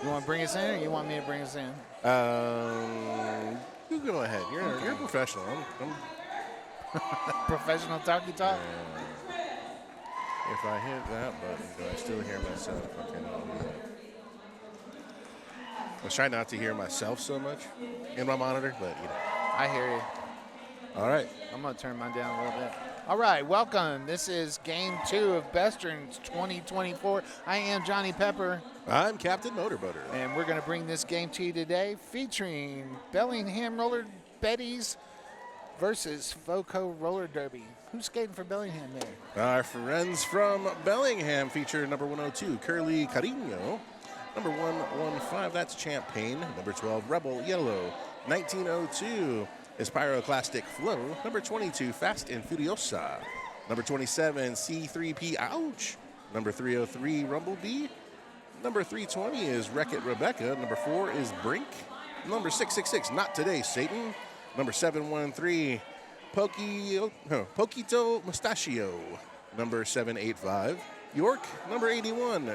You want to bring us in, or you want me to bring us in? You go ahead. You're a professional. I'm Professional talkie talk. If I hit that button, do I still hear myself? Okay, no, I'll do that. I was trying not to hear myself so much in my monitor, but I hear you. All right. I'm going to turn mine down a little bit. All right, welcome. This is Game 2 of Besterns 2024. I am Johnny Pepper. I'm Captain Motorboater. And we're going to bring this game to you today featuring Bellingham Roller Betties versus FOCO Roller Derby. Who's skating for Bellingham there? Our friends from Bellingham feature number 102, Curly Carino. Number 115, that's Champagne. Number 12, Rebel Yellow. 1902 is Pyroclastic Flow. Number 22, Fast and Furiosa. Number 27, C3P Ouch. Number 303, Rumblebee. Number 320 is Wreck-It Rebecca. Number 4 is Brink. Number 666, Not Today, Satan. Number 713, Poquito Mustachio. Number 785, York. Number 81,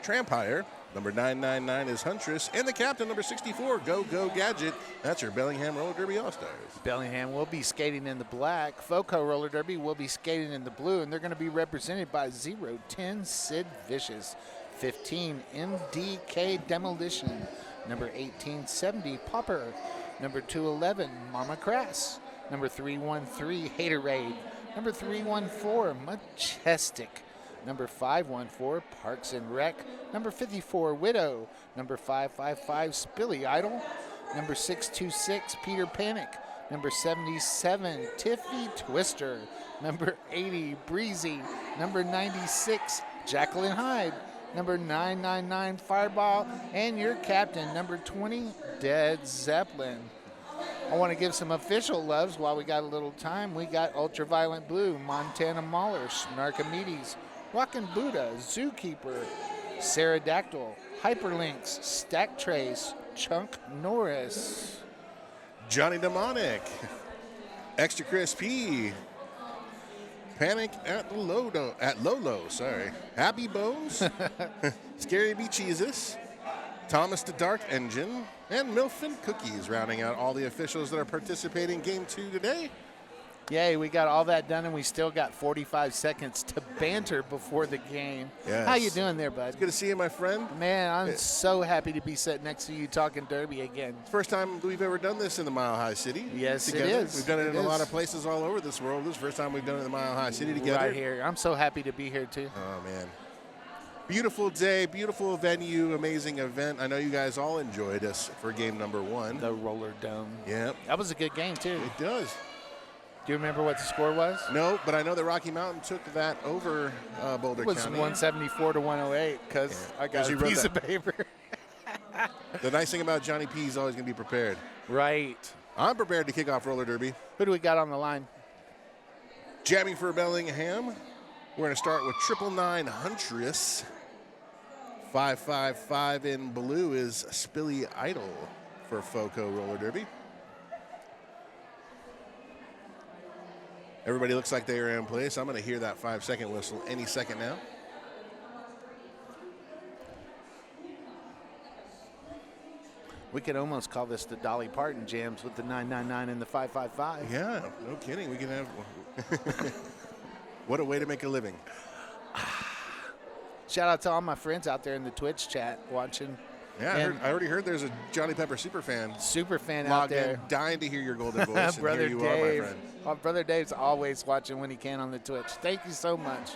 Trampire. Number 999 is Huntress. And the captain, number 64, Go Go Gadget. That's your Bellingham Roller Derby All-Stars. Bellingham will be skating in the black. FOCO Roller Derby will be skating in the blue, and they're going to be represented by 010 Sid Vicious, 15 MDK Demolition, number 1870 Popper, number 211 Mama Crass, number 313 Haterade, number 314 Majestic, number 514 Parks and Rec, number 54 Widow, number 555 Spilly Idol, number 626 Peter Panic, number 77 Tiffy Twister, number 80 Breezy, number 96 Jacqueline Hyde, number 999 Fireball, and your captain, number 20 Dead Zeppelin. I want to give some official loves while we got a little time. We got Ultraviolent Blue, Montana Mauler, Snarkamedes, Rockin' Buddha, Zookeeper, Pterodactyl, Hyperlinks, Stack Trace, Chunk Norris, Johnny Demonic, Extra Crispy, Panic at Lolo, sorry. Happy Bones, Scary Bee Cheeses, Thomas the Dark Engine, and Milfin Cookies, rounding out all the officials that are participating in Game 2 today. Yay, we got all that done, and we still got 45 seconds to banter before the game. Yes. How you doing there, bud? It's good to see you, my friend. Man, I'm so happy to be sitting next to you talking derby again. First time we've ever done this in the Mile High City. Yes, together. it is. We've done it in a lot of places all over this world. This is the first time we've done it in the Mile High City together. Right here. I'm so happy to be here, too. Oh, man. Beautiful day, beautiful venue, amazing event. I know you guys all enjoyed us for game number 1. The Rollerdome. Yep. That was a good game, too. It does. Do you remember what the score was? No, but I know that Rocky Mountain took that over Boulder County. It was 174 to 108 because I got a piece of paper. The nice thing about Johnny P is always going to be prepared. Right. I'm prepared to kick off roller derby. Who do we got on the line? Jamming for Bellingham. We're going to start with 999 Huntress. 555 in blue is Spilly Idol for FOCO Roller Derby. Everybody looks like they are in place. I'm going to hear that 5-second whistle any second now. We could almost call this the Dolly Parton jams with the 999 and the 555. Yeah, no kidding. We can have. What a way to make a living. Shout out to all my friends out there in the Twitch chat watching. Yeah, I already heard there's a Johnny Pepper super fan out there. In, dying to hear your golden voice. Brother and here you Dave. Are, my friend. Brother Dave's always watching when he can on the Twitch. Thank you so much.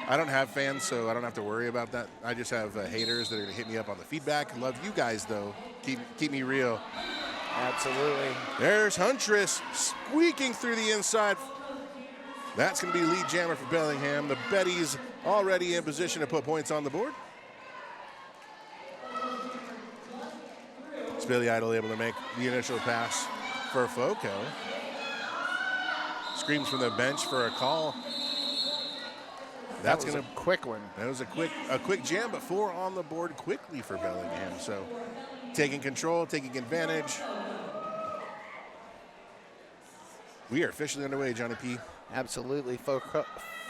I don't have fans, so I don't have to worry about that. I just have haters that are going to hit me up on the feedback. Love you guys, though. Keep me real. Absolutely. There's Huntress squeaking through the inside. That's going to be lead jammer for Bellingham. The Betties already in position to put points on the board. Spilly Idol able to make the initial pass for FOCO. Screams from the bench for a call. That's going to quick one. That was a quick jam, but 4 on the board quickly for Bellingham. So taking control, taking advantage. We are officially underway, Johnny P. Absolutely.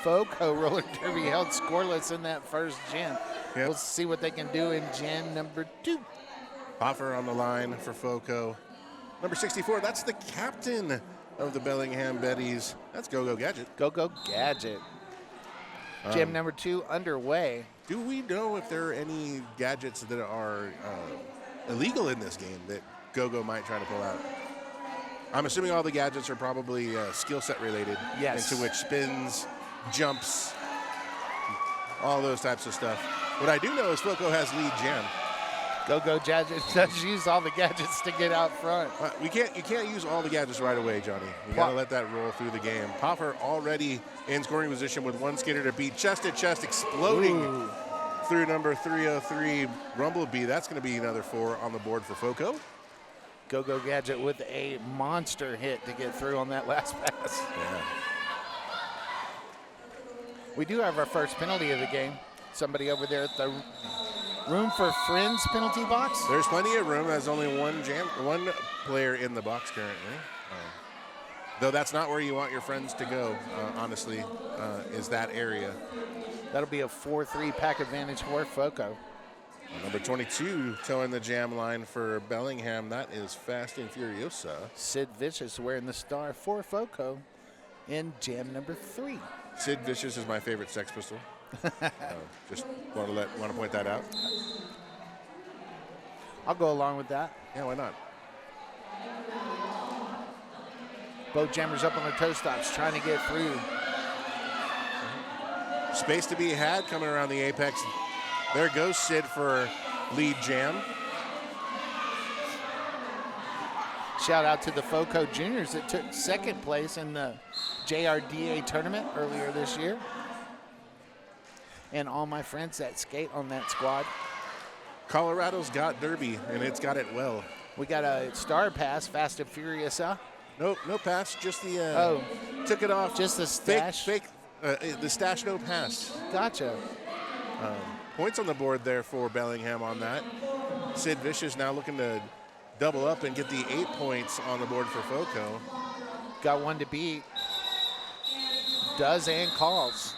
FOCO roller derby held scoreless in that first jam. Yep. We'll see what they can do in jam number 2. Hoffer on the line for FOCO. Number 64, that's the captain of the Bellingham Betties. That's Go-Go Gadget. Go-Go Gadget. Jam number 2 underway. Do we know if there are any gadgets that are illegal in this game that Go-Go might try to pull out? I'm assuming all the gadgets are probably skill set related. Yes. Into which spins, jumps, all those types of stuff. What I do know is FOCO has lead jam. Go-Go Gadget does use all the gadgets to get out front. You can't use all the gadgets right away, Johnny. You got to let that roll through the game. Hoffer already in scoring position with one skater to beat, chest to chest, exploding through number 303, Rumblebee. That's going to be another 4 on the board for FOCO. Go-Go Gadget with a monster hit to get through on that last pass. Yeah. We do have our first penalty of the game. Somebody over there at the Room for Friends penalty box. There's plenty of room. There's only one player in the box currently. Though that's not where you want your friends to go, honestly, is that area. That'll be a 4-3 pack advantage for FOCO. Number 22 towing the jam line for Bellingham. That is Fast and Furiosa. Sid Vicious wearing the star for FOCO in jam number 3. Sid Vicious is my favorite Sex Pistol. Just want to point that out. I'll go along with that. Yeah, why not? Both jammers up on their toe stops, trying to get through. Space to be had coming around the apex. There goes Sid for lead jam. Shout out to the FOCO juniors that took second place in the JRDA tournament earlier this year. And all my friends that skate on that squad. Colorado's got Derby, and it's got it well. We got a star pass, Fast and Furious, huh? Nope, no pass, just the, took it off. Just the stash? The stash, no pass. Gotcha. Points on the board there for Bellingham on that. Sid Vicious now looking to double up and get the 8 points on the board for FOCO. Got one to beat. Does and calls.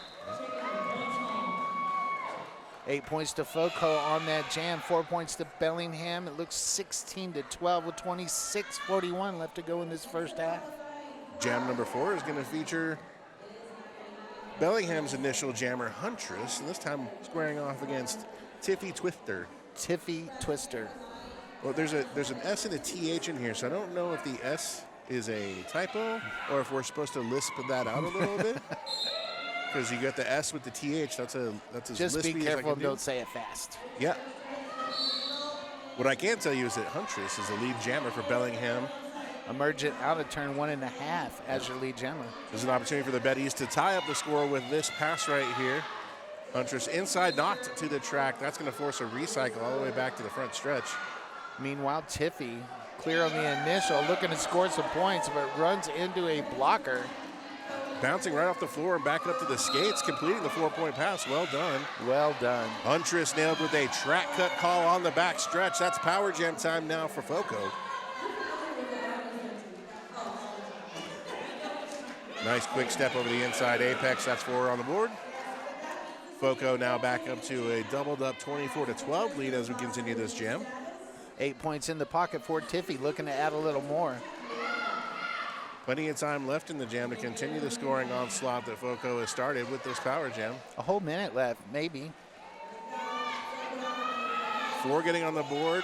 8 points to FOCO on that jam. 4 points to Bellingham. It looks 16-12 with 26:41 left to go in this first half. Jam number 4 is going to feature Bellingham's initial jammer, Huntress, and this time squaring off against Tiffy Twister. Tiffy Twister. Well, there's an S and a TH in here, so I don't know if the S is a typo or if we're supposed to lisp that out a little bit. Because you got the S with the TH, that's as Just lispy be as I careful can and do. don't say it fast. Yeah. What I can tell you is that Huntress is the lead jammer for Bellingham. Emergent out of turn 1.5 as your lead jammer. There's an opportunity for the Betties to tie up the score with this pass right here. Huntress inside knocked to the track. That's going to force a recycle all the way back to the front stretch. Meanwhile, Tiffy, clear on the initial, looking to score some points, but runs into a blocker. Bouncing right off the floor and back up to the skates, completing the 4-point pass. Well done. Well done. Huntress nailed with a track cut call on the back stretch. That's power jam time now for FOCO. Nice quick step over the inside apex. That's 4 on the board. FOCO now back up to a doubled up 24-12 lead as we continue this jam. 8 points in the pocket for Tiffy, looking to add a little more. Plenty of time left in the jam to continue the scoring onslaught that FOCO has started with this power jam. A whole minute left, maybe. 4 getting on the board.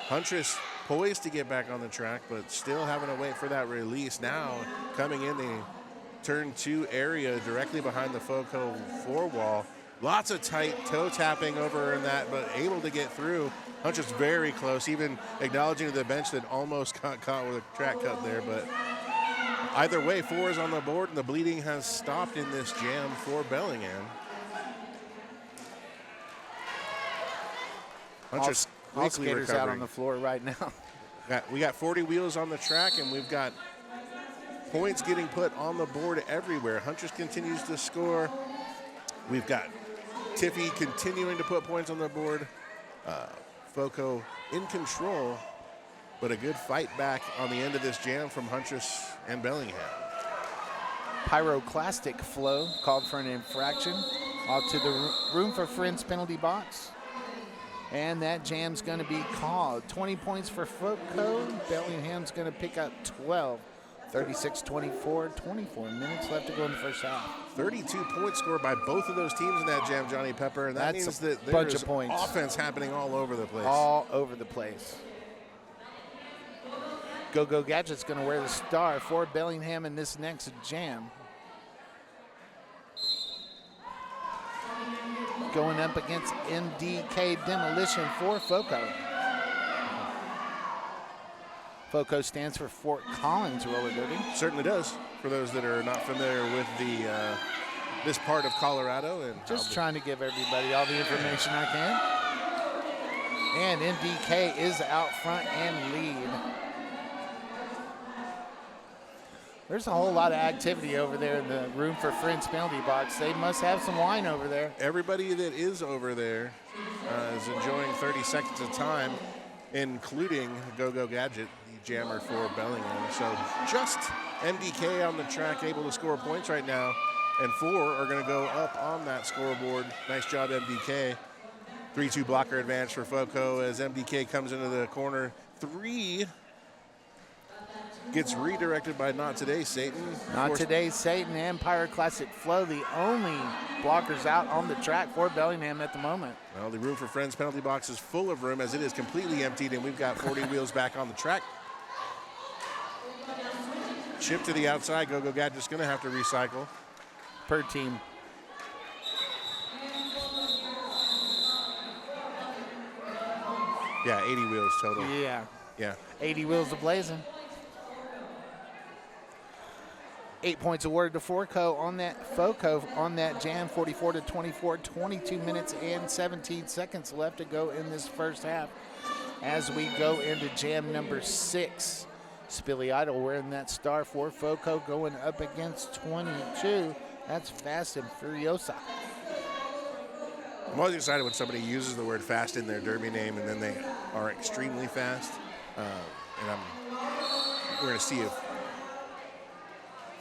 Huntress poised to get back on the track, but still having to wait for that release. Now coming in the turn 2 area directly behind the FOCO 4 wall. Lots of tight toe tapping over in that, but able to get through. Huntress very close, even acknowledging to the bench that almost got caught with a track cut there, but either way, 4 is on the board, and the bleeding has stopped in this jam for Bellingham. Huntress all skaters out on the floor right now. We got 40 wheels on the track, and we've got points getting put on the board everywhere. Huntress continues to score. We've got Tiffy continuing to put points on the board. FOCO in control, but a good fight back on the end of this jam from Huntress and Bellingham. Pyroclastic flow called for an infraction. Off to the room for friends penalty box. And that jam's going to be called. 20 points for Foco. Bellingham's going to pick up 12. 36-24, 24 minutes left to go in the first half. 32 points scored by both of those teams in that jam, Johnny Pepper, and that means that there's of points. Offense happening all over the place. All over the place. Go Gadget's going to wear the star for Bellingham in this next jam. Going up against MDK Demolition for Foco. Foco stands for Fort Collins Roller Derby. Certainly does, for those that are not familiar with the this part of Colorado. And just trying to give everybody all the information I can. And MDK is out front and lead. There's a whole lot of activity over there in the room for friends penalty box. They must have some wine over there. Everybody that is over there is enjoying 30 seconds of time, including Go Gadget, the jammer for Bellingham. So just MDK on the track, able to score points right now, and 4 are going to go up on that scoreboard. Nice job, MDK. 3-2 blocker advantage for Foco as MDK comes into the corner. 3 gets redirected by Not Today, Satan. Not Today, Satan, and Pyroclastic Flow, the only blockers out on the track for Bellingham at the moment. Well, the room for friends penalty box is full of room as it is completely emptied, and we've got 40 wheels back on the track. Chip to the outside. Go Gadget's going to have to recycle. Per team. Yeah, 80 wheels total. Yeah. 80 wheels ablazing. 8 points awarded to Foco on that jam, 44-24, 22 minutes and 17 seconds left to go in this first half. As we go into jam number 6, Spilly Idol wearing that star for Foco going up against 22. That's Fast and Furiosa. I'm always excited when somebody uses the word fast in their derby name and then they are extremely fast. We're going to see if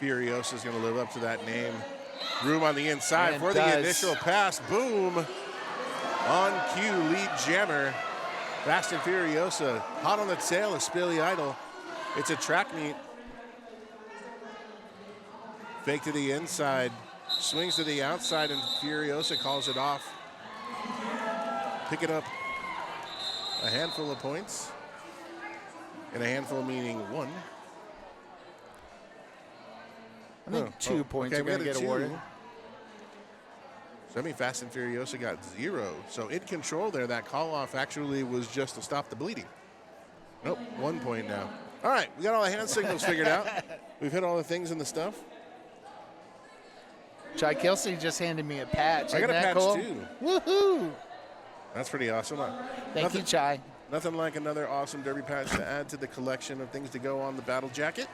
Furiosa is going to live up to that name. Room on the inside for the initial pass. Boom. On cue, lead jammer. Fast and Furiosa. Hot on the tail of Spilly Idol. It's a track meet. Fake to the inside. Swings to the outside, and Furiosa calls it off. Picking up a handful of points. And a handful meaning 1. I think 2 points are going to get awarded. So I mean, Fast and Furiosa got 0. So in control there. That call off actually was just to stop the bleeding. Nope, 1 point now. All right, we got all the hand signals figured out. We've hit all the things in the stuff. Chai Kelsey just handed me a patch. I got a patch cool? too. Woohoo! That's pretty awesome. Thank you, Chai. Nothing like another awesome derby patch to add to the collection of things to go on the battle jacket.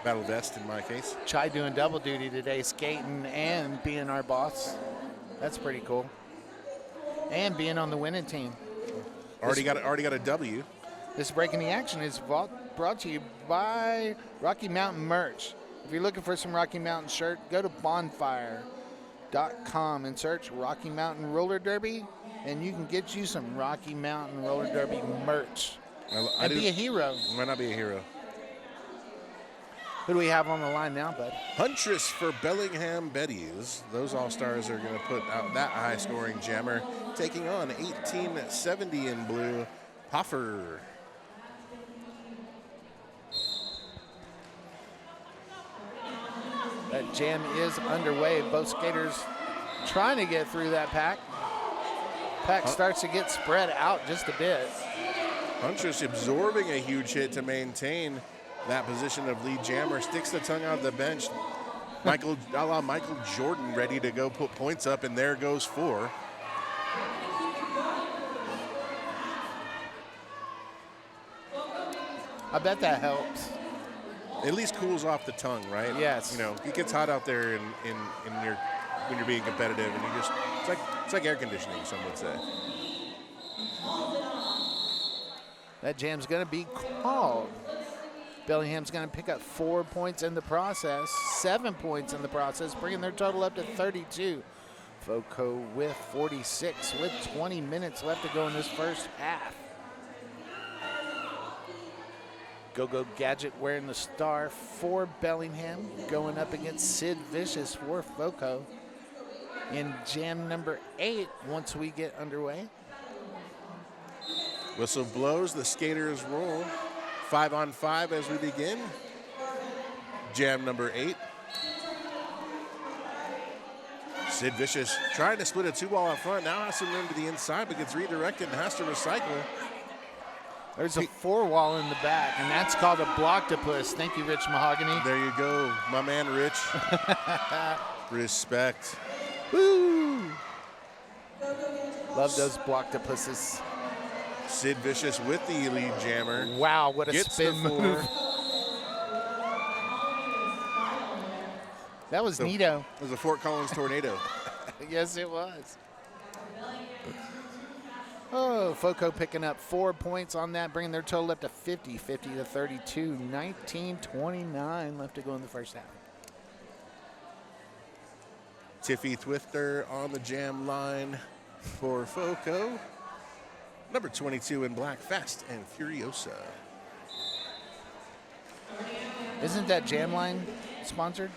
Battle vest in my case. Chai doing double duty today, skating and being our boss. That's pretty cool. And being on the winning team. Already got a W. This Breaking the Action is brought to you by Rocky Mountain Merch. If you're looking for some Rocky Mountain shirt, go to bonfire.com and search Rocky Mountain Roller Derby, and you can get you some Rocky Mountain Roller Derby merch. And be a hero. Might not be a hero. Who do we have on the line now, bud? Huntress for Bellingham Betties. Those All-Stars are going to put out that high-scoring jammer, taking on 1870 in blue, Hoffer. That jam is underway. Both skaters trying to get through that pack. Pack starts to get spread out just a bit. Huntress absorbing a huge hit to maintain that position of lead jammer. Sticks the tongue out of the bench. Michael Jordan ready to go put points up, and there goes 4. I bet that helps. At least cools off the tongue, right? Yes. You know, it gets hot out there when you're being competitive, and it's like air conditioning, some would say. That jam's going to be called. Bellingham's going to pick up 4 points in the process, 7 points in the process, bringing their total up to 32. Foco with 46 with 20 minutes left to go in this first half. Go Gadget wearing the star for Bellingham, going up against Sid Vicious for Foco in jam number 8 once we get underway. Whistle blows, the skaters roll. 5-on-5 as we begin. Jam number 8. Sid Vicious trying to split a 2-wall up front. Now has some room to the inside, but gets redirected and has to recycle. There's a 4-wall in the back, and that's called a blocktopus. Thank you, Rich Mahogany. There you go, my man Rich. Respect. Woo! Love those blocktopuses. Sid Vicious with the lead jammer. Wow, what a Gets spin the move. That was neato. It was a Fort Collins tornado. Yes, it was. Oh, Foco picking up 4 points on that, bringing their total up to 50 to 32, 19-29 left to go in the first half. Tiffy Twifter on the jam line for Foco. Number 22 in black, Fast and Furiosa. Isn't that jam line sponsored?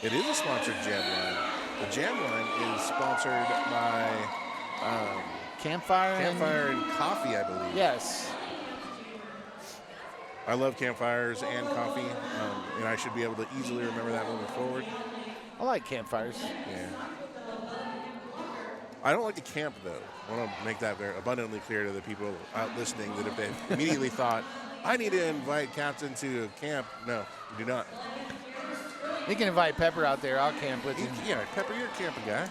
It is a sponsored jam line. The jam line is sponsored by Campfire and Coffee, I believe. Yes. I love campfires and coffee, and I should be able to easily remember that moving forward. I like campfires. Yeah. I don't like to camp, though. I want to make that very abundantly clear to the people out listening that if they immediately thought, I need to invite Captain to camp, no, you do not. You can invite Pepper out there. I'll camp with you. Yeah, Pepper, you're a camping guy.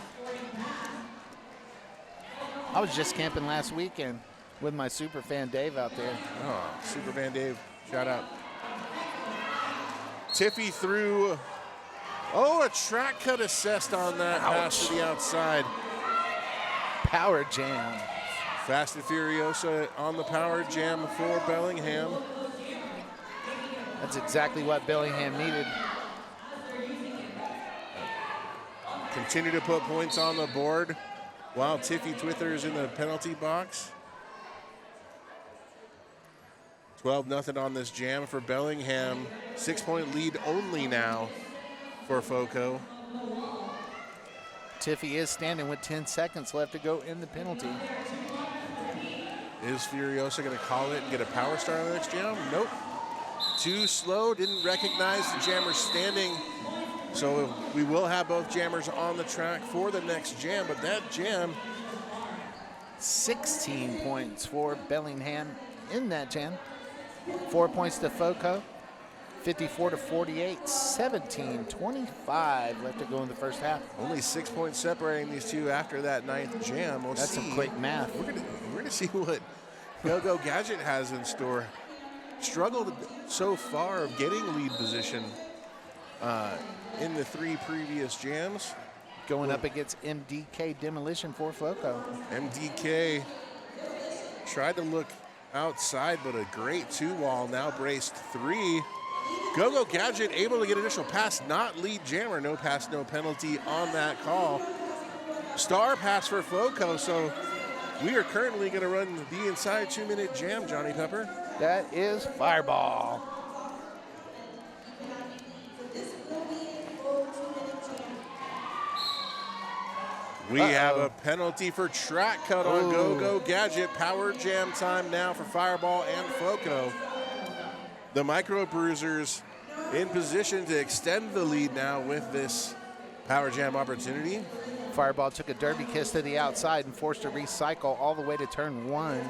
I was just camping last weekend with my super fan Dave out there. Oh, super fan Dave, shout out. Tiffy through. Oh, a track cut assessed on that pass to the outside. Power jam. Fast and Furiosa on the power jam for Bellingham. That's exactly what Bellingham needed. Continue to put points on the board while Tiffy Twither is in the penalty box. 12-0 on this jam for Bellingham. 6-point lead only now for Foco. Tiffy is standing with 10 seconds left to go in the penalty. Is Furiosa going to call it and get a power star on the next jam? Nope. Too slow, didn't recognize the jammer standing. So we will have both jammers on the track for the next jam, but that jam. 16 points for Bellingham in that jam. 4 points to Foco. 54-48, 17-25 left to go in the first half. Only 6 points separating these two after that ninth jam. We'll That's see. some quick math. We're gonna see what Go Gadget has in store. Struggled so far of getting lead position in the 3 previous jams. Going up against MDK Demolition for Foco. MDK tried to look outside, but a great 2-wall, now braced 3. Go Gadget able to get initial pass, not lead jammer. No pass, no penalty on that call. Star pass for Foco, so we are currently going to run the inside 2-minute jam, Johnny Pepper. That is Fireball. We have a penalty for track cut on Go Gadget. Power jam time now for Fireball and Foco. The Micro Bruisers in position to extend the lead now with this power jam opportunity. Fireball took a derby kiss to the outside and forced a recycle all the way to turn 1.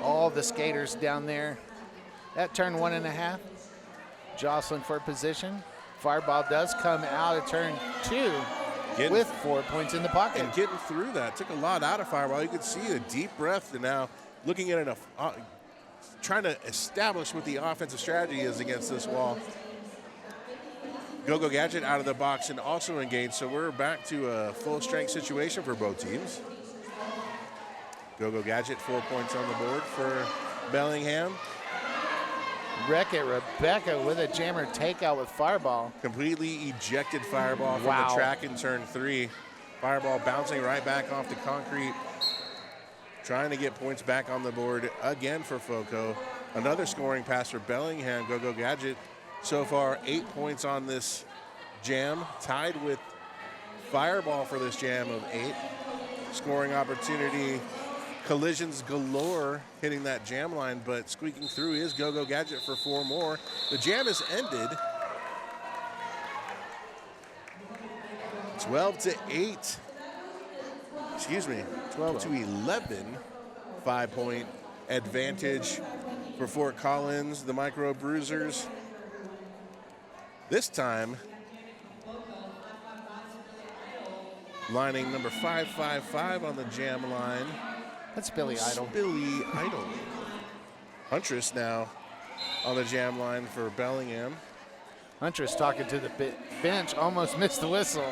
All the skaters down there at turn 1.5. Jostling for position. Fireball does come out at turn 2 with 4 points in the pocket. And getting through that took a lot out of Fireball. You could see a deep breath, and now looking at trying to establish what the offensive strategy is against this wall. Go Gadget out of the box and also engaged, so we're back to a full strength situation for both teams. Go-Go Gadget, 4 points on the board for Bellingham. Wreck-It Rebecca with a jammer takeout with Fireball. Completely ejected Fireball from the track in turn 3. Fireball bouncing right back off the concrete. Trying to get points back on the board again for FOCO. Another scoring pass for Bellingham. Go-Go Gadget so far 8 points on this jam. Tied with Fireball for this jam of 8. Scoring opportunity. Collisions galore hitting that jam line, but squeaking through is Go-Go Gadget for 4 more. The jam is ended. 12-8. Excuse me, 12-11. 5-point advantage for Fort Collins, the Micro Bruisers. This time, lining number 555 on the jam line. That's Billy Idol. Billy Idol. Huntress now on the jam line for Bellingham. Huntress talking to the bench, almost missed the whistle,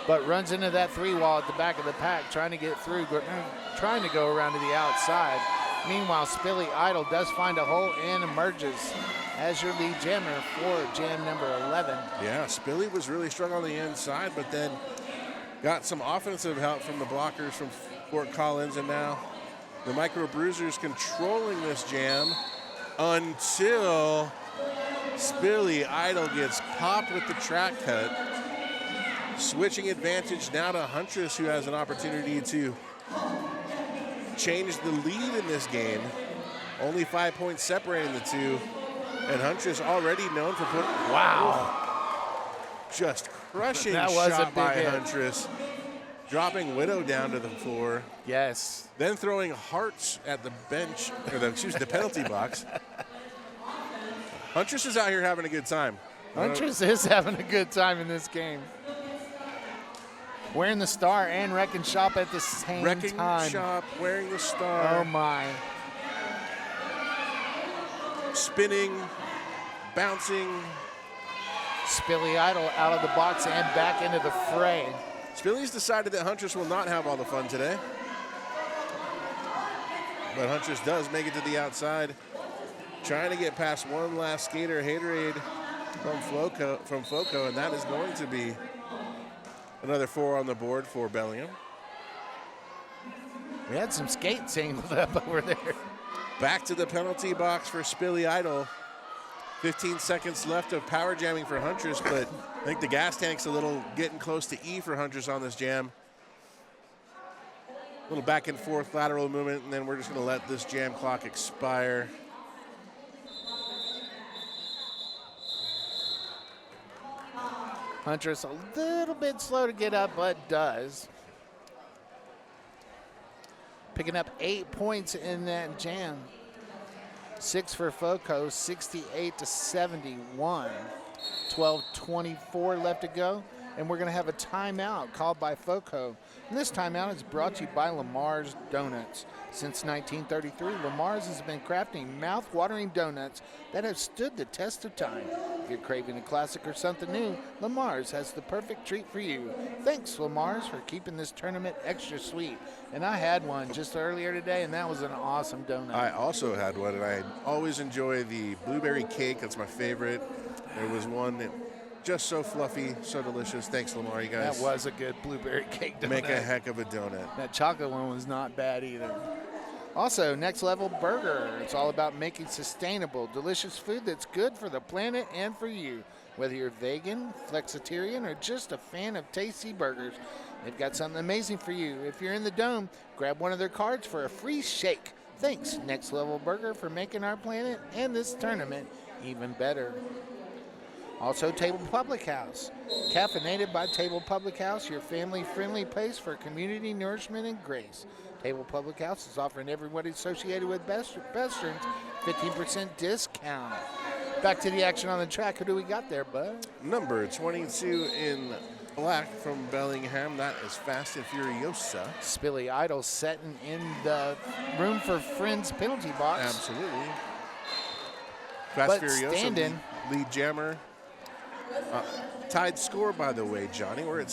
but runs into that 3 wall at the back of the pack, trying to get through, trying to go around to the outside. Meanwhile, Spilly Idol does find a hole and emerges as your lead jammer for jam number 11. Yeah, Spilly was really strong on the inside, but then got some offensive help from the blockers from Fort Collins, and now the Micro Bruisers controlling this jam until Spilly Idol gets popped with the track cut. Switching advantage now to Huntress, who has an opportunity to change the lead in this game. Only 5 points separating the two, and Huntress already known for putting. Wow. Just crushing That was shot a big by hit. Huntress. Dropping Widow down to the floor. Yes. Then throwing hearts at the bench, or the penalty box. Huntress is out here having a good time. Huntress is having a good time in this game. Wearing the star and Wrecking Shop at the same Wrecking time. Shop, wearing the star. Oh my. Spinning, bouncing. Spilly Idol out of the box and back into the fray. Spilly's decided that Huntress will not have all the fun today. But Huntress does make it to the outside. Trying to get past one last skater, Haterade from FOCO, and that is going to be another 4 on the board for Bellingham. We had some skates angled up over there. Back to the penalty box for Spilly Idol. 15 seconds left of power jamming for Huntress, but I think the gas tank's getting close to E for Huntress on this jam. A little back and forth lateral movement, and then we're just going to let this jam clock expire. Huntress a little bit slow to get up, but does. Picking up 8 points in that jam. 6 for FOCO, 68-71. 12:24 left to go, and we're going to have a timeout called by FOCO. And this timeout is brought to you by Lamar's Donuts. Since 1933, Lamar's has been crafting mouth-watering donuts that have stood the test of time. If you're craving a classic or something new, Lamar's has the perfect treat for you. Thanks, Lamar's, for keeping this tournament extra sweet. And I had one just earlier today, and that was an awesome donut. I also had one, and I always enjoy the blueberry cake. That's my favorite. There was one that just so fluffy, so delicious. Thanks, Lamar, you guys. That was a good blueberry cake donut. Make a heck of a donut. That chocolate one was not bad either. Also, Next Level Burger. It's all about making sustainable, delicious food that's good for the planet and for you. Whether you're vegan, flexitarian, or just a fan of tasty burgers, they've got something amazing for you. If you're in the Dome, grab one of their cards for a free shake. Thanks, Next Level Burger, for making our planet and this tournament even better. Also, Table Public House. Caffeinated by Table Public House, your family-friendly place for community nourishment and grace. Table Public House is offering everybody associated with Besterns 15% discount. Back to the action on the track. Who do we got there, bud? Number 22 in black from Bellingham. That is Fast and Furiosa. Spilly Idol setting in the room for friends penalty box. Absolutely. Fast But Furiosa, standing. lead jammer. Tied score, by the way, Johnny. We're at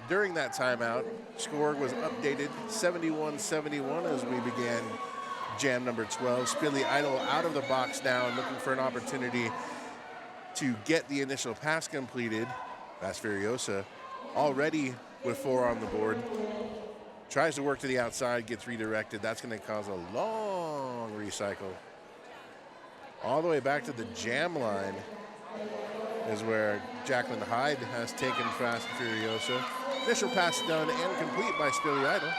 during that timeout, score was updated 71-71 as we began jam number 12. Spilly Idol out of the box now and looking for an opportunity to get the initial pass completed. Fast Furiosa already with 4 on the board. Tries to work to the outside, gets redirected. That's going to cause a long recycle. All the way back to the jam line is where Jacqueline Hyde has taken Fast Furiosa. Initial pass done and complete by Spilly Idol.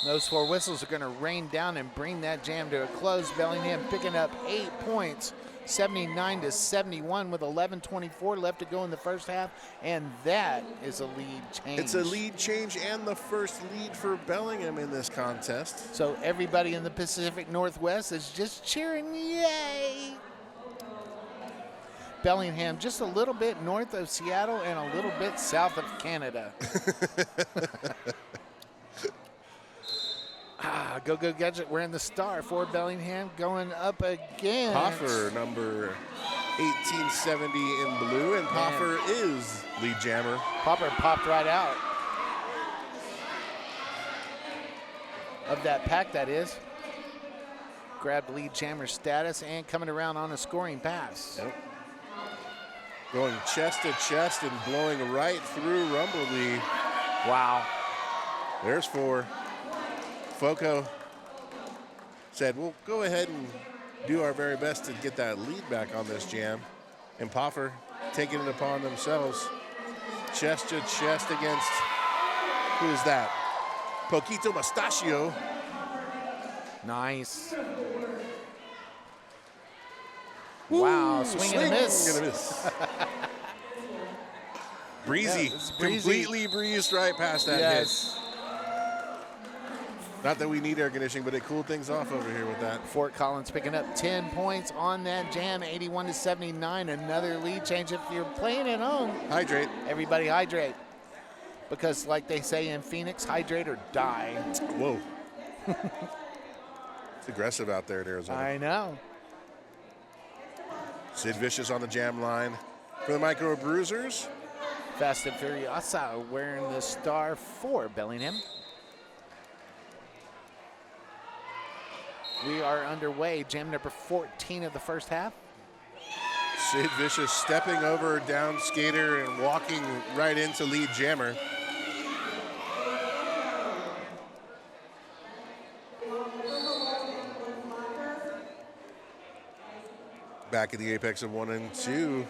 Those 4 whistles are going to rain down and bring that jam to a close. Bellingham picking up 8 points, 79-71 with 11:24 left to go in the first half, and that is a lead change. It's a lead change and the first lead for Bellingham in this contest. So everybody in the Pacific Northwest is just cheering, yay! Bellingham just a little bit north of Seattle and a little bit south of Canada. Go Gadget wearing the star for Bellingham going up again. Poffer, number 1870 in blue, and Poffer is lead jammer. Popper popped right out of that pack, that is. Grabbed lead jammer status and coming around on a scoring pass. Yep. Going chest to chest and blowing right through Rumblebee. Wow. There's 4. Foco said, we'll go ahead and do our very best to get that lead back on this jam. And Poffer taking it upon themselves. Chest to chest against, who is that? Poquito Mustachio. Nice. Wow, swing and a miss. Breezy, Yeah, breezy. Completely breezed right past that Yes. hit. Not that we need air conditioning, but it cooled things off over here with that. Fort Collins picking up 10 points on that jam, 81-79. Another lead change. If you're playing at home, Hydrate. everybody hydrate. Because like they say in Phoenix, hydrate or die. Whoa. It's aggressive out there in Arizona. I know. Sid Vicious on the jam line for the Micro Bruisers. Fast and Furiosa wearing the star for Bellingham. We are underway, jam number 14 of the first half. Sid Vicious stepping over down skater and walking right into lead jammer. Back at the apex of 1 and 2.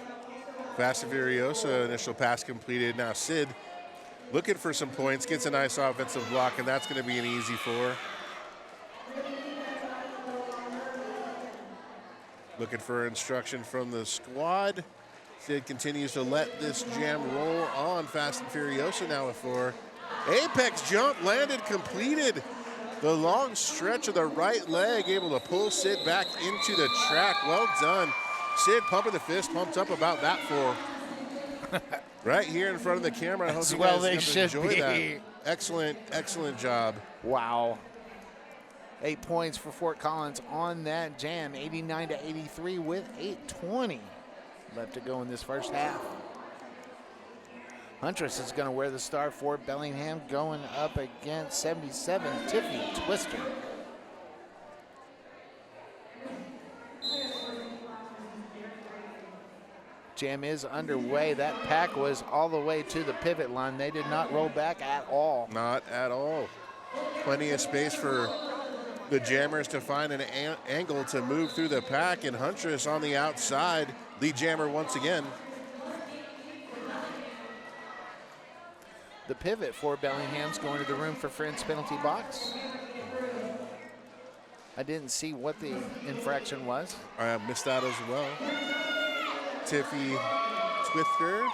Fast and Furiosa, initial pass completed. Now Sid looking for some points, gets a nice offensive block, and that's going to be an easy 4. Looking for instruction from the squad. Sid continues to let this jam roll on. Fast and Furiosa now with 4. Apex jump landed, completed. The long stretch of the right leg, able to pull Sid back into the track. Well done. Sid pumping the fist, pumped up about that 4. Right here in front of the camera. I hope you well guys they have should enjoyed be. that. Excellent, excellent job. Wow. 8 points for Fort Collins on that jam, 89-83 with 8:20 left to go in this first half. Huntress is going to wear the star for Bellingham, going up against 77, Tiffy Twister. Jam is underway. That pack was all the way to the pivot line. They did not roll back at all. Not at all. Plenty of space for the jammers to find an angle to move through the pack, and Huntress on the outside. Lead jammer once again. The pivot for Bellingham's going to the room for friends penalty box. I didn't see what the infraction was. I missed that as well. Tiffy Twister.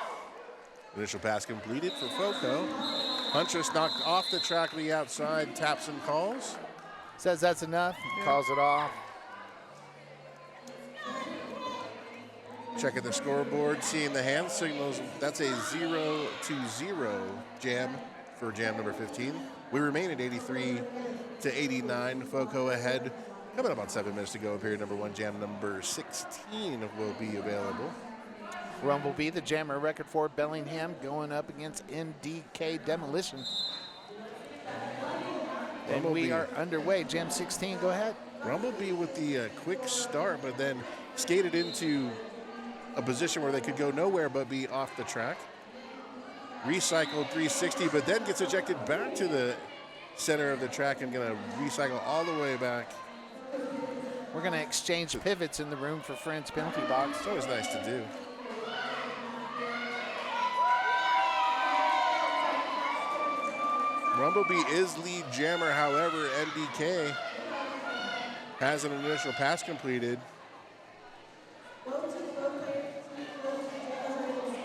Initial pass completed for Foco. Huntress knocked off the track to the outside, taps and calls. Says that's enough, calls it off. Checking the scoreboard, seeing the hand signals. That's a 0-0 jam for jam number 15. We remain at 83-89. Foco ahead. Coming about 7 minutes to go. Period number 1, jam number 16 will be available. Rumblebee, the jammer record for Bellingham, going up against MDK Demolition. And we are underway. Jam 16, go ahead. Rumblebee with the quick start, but then skated into a position where they could go nowhere but be off the track. Recycled 360, but then gets ejected back to the center of the track and going to recycle all the way back. We're going to exchange pivots in the room for Friends penalty box. It's always nice to do. Rumblebee is lead jammer, however, MDK has an initial pass completed.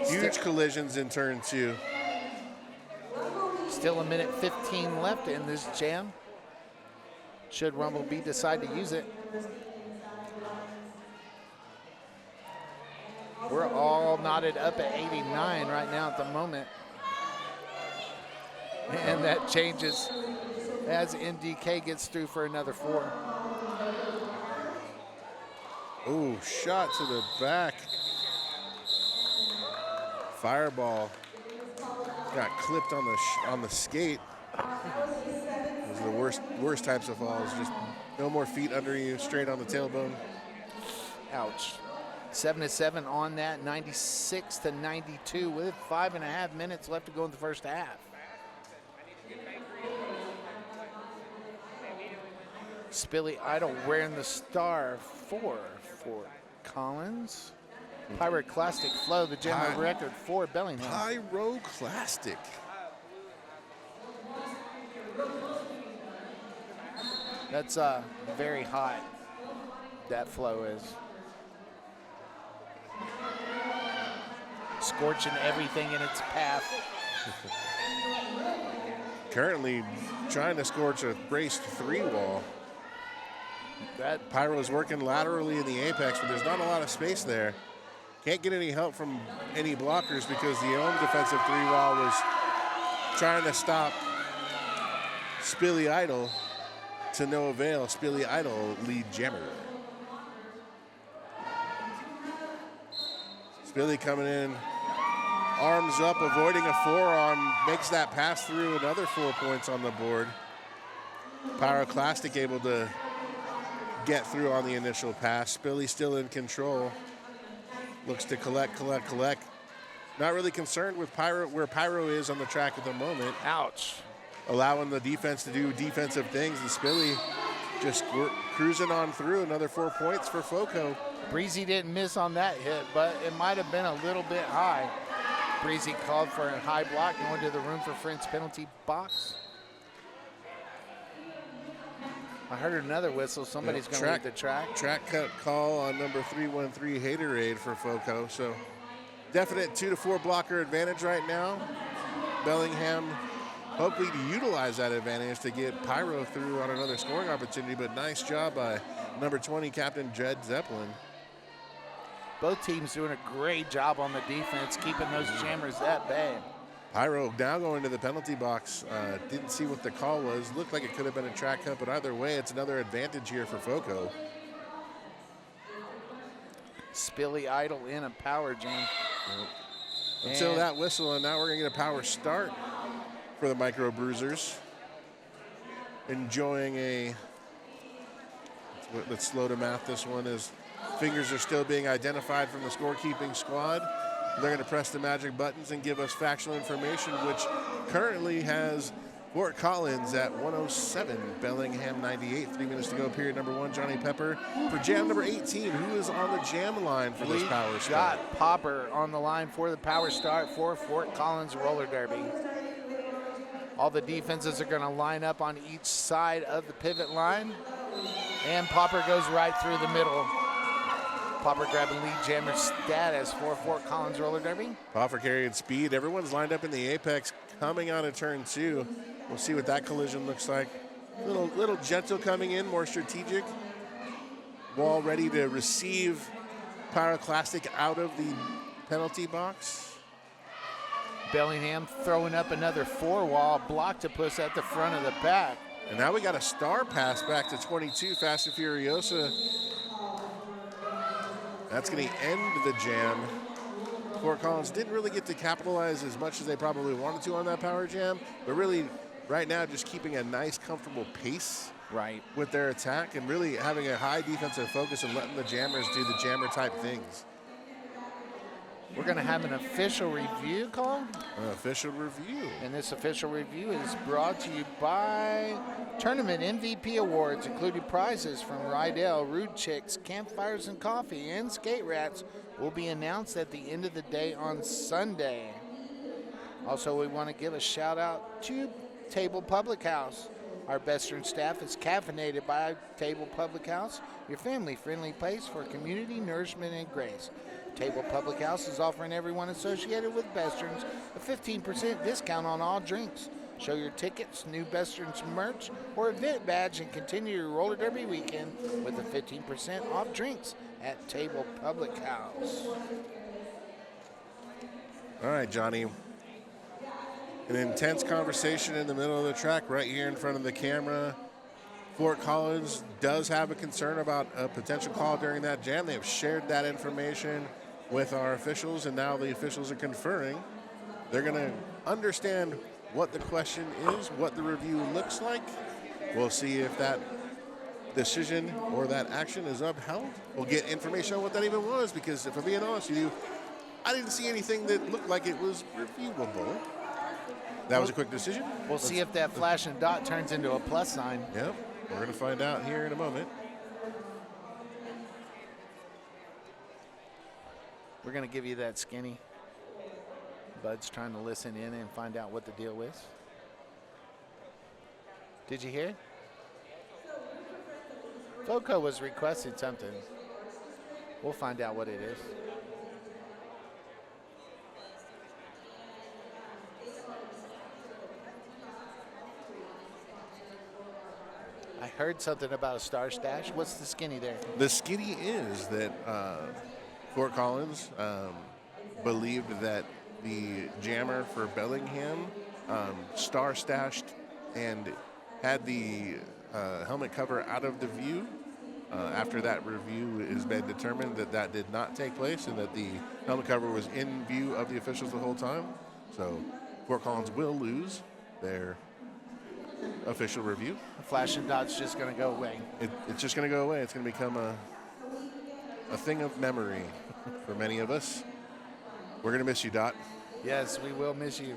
Huge collisions in turn 2. Still a minute 15 left in this jam. Should Rumblebee decide to use it. We're all knotted up at 89 right now at the moment. And that changes as MDK gets through for another 4. Ooh, shot to the back. Fireball got clipped on the skate. Those are the worst types of falls. Just no more feet under you, straight on the tailbone. Ouch. 7-7 on that, 96-92 with 5.5 minutes left to go in the first half. Spilly Idol wearing the star 4 for Collins. Pyroclastic Flow, the general record for Bellingham. Pyroclastic. That's very hot, that flow is. Scorching everything in its path. Currently trying to scorch a braced 3 wall. That Pyro is working laterally in the apex, but there's not a lot of space there. Can't get any help from any blockers because the own defensive 3 wall was trying to stop Spilly Idol to no avail. Spilly Idol, lead jammer. Spilly coming in, arms up, avoiding a forearm, makes that pass through, another 4 points on the board. Pyroclastic able to get through on the initial pass. Spilly still in control. Looks to collect. Not really concerned with Pyro, where Pyro is on the track at the moment. Ouch. Allowing the defense to do defensive things, and Spilly just cruising on through. Another 4 points for Foco. Breezy didn't miss on that hit, but it might have been a little bit high. Breezy called for a high block, going to the room for Friends penalty box. I heard another whistle. Somebody's going to leave the track. Track cut call on number 313 Haterade for Foco. So definite 2 to 4 blocker advantage right now. Bellingham hopefully to utilize that advantage to get Pyro through on another scoring opportunity, but nice job by number 20 Captain Jed Zeppelin. Both teams doing a great job on the defense, keeping those jammers at bay. Pyro now going to the penalty box. Didn't see what the call was. Looked like it could have been a track cut, but either way, it's another advantage here for Foco. Spilly Idol in a power jam. Until that whistle, and now we're going to get a power start for the Micro Bruisers. Enjoying a, let's slow to math this one, as fingers are still being identified from the scorekeeping squad. They're going to press the magic buttons and give us factual information, which currently has Fort Collins at 107, Bellingham 98. 3 minutes to go, period number 1. Johnny Pepper for jam number 18, who is on the jam line for this power start. Got Popper on the line for the power start for Fort Collins roller derby. All the defenses are going to line up on each side of the pivot line, and Popper goes right through the middle. Popper grabbing lead jammer status for Fort Collins roller derby. Popper carrying speed. Everyone's lined up in the apex coming out of turn 2. We'll see what that collision looks like. Little gentle coming in, more strategic. Wall ready to receive Pyroclastic out of the penalty box. Bellingham throwing up another 4 wall, block to push at the front of the pack. And now we got a star pass back to 22, Fast and Furiosa. That's going to end the jam. Fort Collins didn't really get to capitalize as much as they probably wanted to on that power jam, but really right now just keeping a nice, comfortable pace with their attack and really having a high defensive focus and letting the jammers do the jammer-type things. We're going to have an official review call. An official review. And this official review is brought to you by Tournament MVP Awards, including prizes from Rydell, Rude Chicks, Campfires and Coffee, and Skate Rats, will be announced at the end of the day on Sunday. Also, we want to give a shout out to Table Public House. Our Besterns staff is caffeinated by Table Public House, your family-friendly place for community nourishment and grace. Table Public House is offering everyone associated with Besterns a 15% discount on all drinks. Show your tickets, new Besterns merch, or event badge and continue your roller derby weekend with a 15% off drinks at Table Public House. All right, Johnny. An intense conversation in the middle of the track right here in front of the camera. Fort Collins does have a concern about a potential call during that jam. They have shared that information with our officials, and now the officials are conferring. They're going to understand what the question is, what the review looks like. We'll see if that decision or that action is upheld. We'll get information on what that even was, because if I'm being honest with you, I didn't see anything that looked like it was reviewable. That was a quick decision. We'll see if that flashing dot turns into a plus sign. Yep, we're going to find out here in a moment. We're going to give you that skinny. Bud's trying to listen in and find out what the deal is. Did you hear? Foco was requesting something. We'll find out what it is. I heard something about a star stash. What's the skinny there? The skinny is that Fort Collins believed that the jammer for Bellingham star stashed and had the helmet cover out of the view. After that review has been determined that that did not take place and that the helmet cover was in view of the officials the whole time. So Fort Collins will lose their official review. The flashing dot's just going to go away. It's just going to go away. It's going to become a thing of memory for many of us. We're going to miss you, Dot. Yes, we will miss you.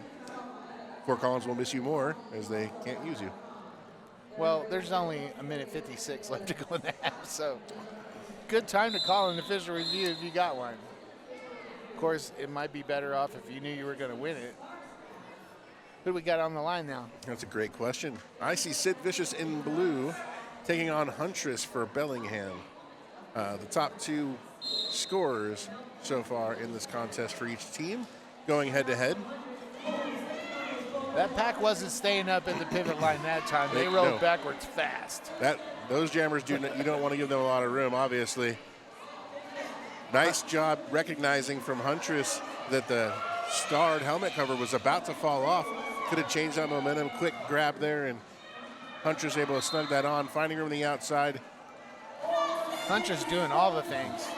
Fort Collins will miss you more as they can't use you. Well, there's only a minute 56 left to go in the half, so good time to call an official review if you got one. Of course, it might be better off if you knew you were going to win it. Who do we got on the line now? That's a great question. I see Sid Vicious in blue taking on Huntress for Bellingham. The top two scorers so far in this contest for each team going head-to-head. That pack wasn't staying up in the pivot line that time. They rolled backwards fast. Those jammers, you don't want to give them a lot of room, obviously. Nice job recognizing from Huntress that the starred helmet cover was about to fall off. Could have changed that momentum. Quick grab there, and Huntress able to snug that on, finding room on the outside. Huntress doing all the things.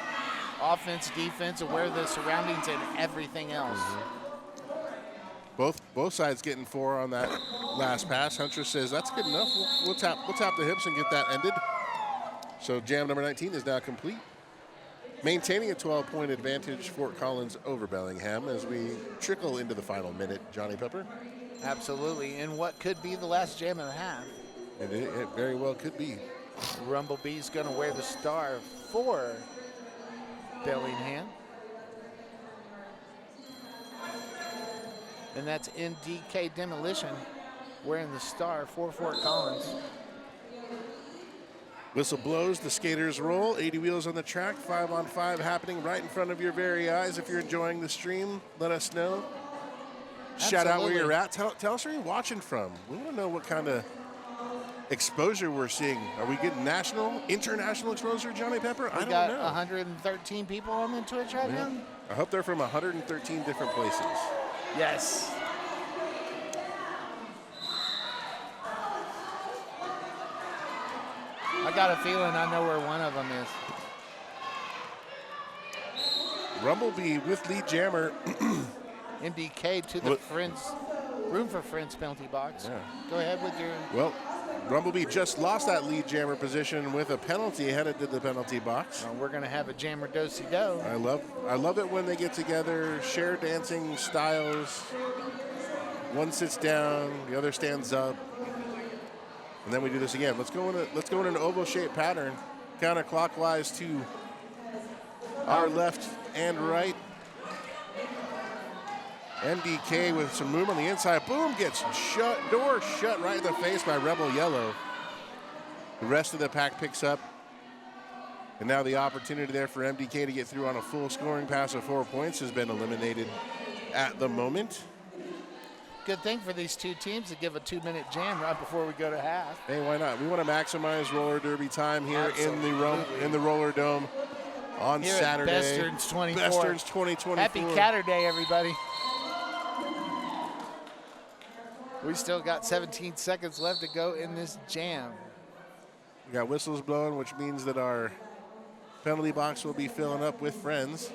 Offense, defense, aware of the surroundings, and everything else. Both sides getting 4 on that last pass. Huntress says that's good enough. We'll tap the hips and get that ended. So jam number 19 is now complete. Maintaining a 12-point advantage, Fort Collins over Bellingham as we trickle into the final minute. Johnny Pepper. Absolutely, and what could be the last jam of the half. It very well could be. Rumblebee's going to wear the star for Bellingham. And that's NDK Demolition wearing the star for Fort Collins. Whistle blows, the skaters roll. 80 wheels on the track, 5-on-5 happening right in front of your very eyes. If you're enjoying the stream, let us know. Shout out where you're at. Tell us where you're watching from. We want to know what kind of exposure we're seeing. Are we getting national, international exposure, Johnny Pepper? I don't know. We got 113 people on the Twitch right now. I hope they're from 113 different places. Yes. I got a feeling I know where one of them is. Rumblebee with lead jammer. MDK to the room for friends penalty box. Yeah. Go ahead with your. Well, Rumblebee just lost that lead jammer position with a penalty headed to the penalty box. We're going to have a jammer do-si-do. I love it when they get together, share dancing styles. One sits down, the other stands up, and then we do this again. Let's go in an oval-shaped pattern, counterclockwise to our left and right. MDK with some room on the inside. Boom, gets door shut right in the face by Rebel Yellow. The rest of the pack picks up. And now the opportunity there for MDK to get through on a full scoring pass of 4 points has been eliminated at the moment. Good thing for these two teams to give a 2-minute jam right before we go to half. Hey, why not? We want to maximize roller derby time here in the Rollerdome on here Saturday. Besterns 24. Besterns 2024. Happy Saturday, everybody. We still got 17 seconds left to go in this jam. We got whistles blowing, which means that our penalty box will be filling up with friends.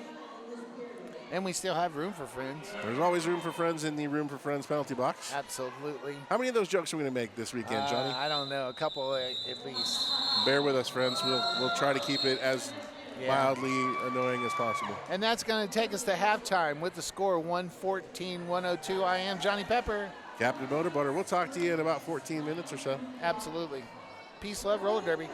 And we still have room for friends. There's always room for friends in the room for friends penalty box. Absolutely. How many of those jokes are we going to make this weekend, Johnny? I don't know, a couple at least. Bear with us, friends. We'll try to keep it as mildly annoying as possible. And that's going to take us to halftime with the score 114-102. I am Johnny Pepper. Captain Motorbutter. We'll talk to you in about 14 minutes or so. Absolutely. Peace, love, roller derby.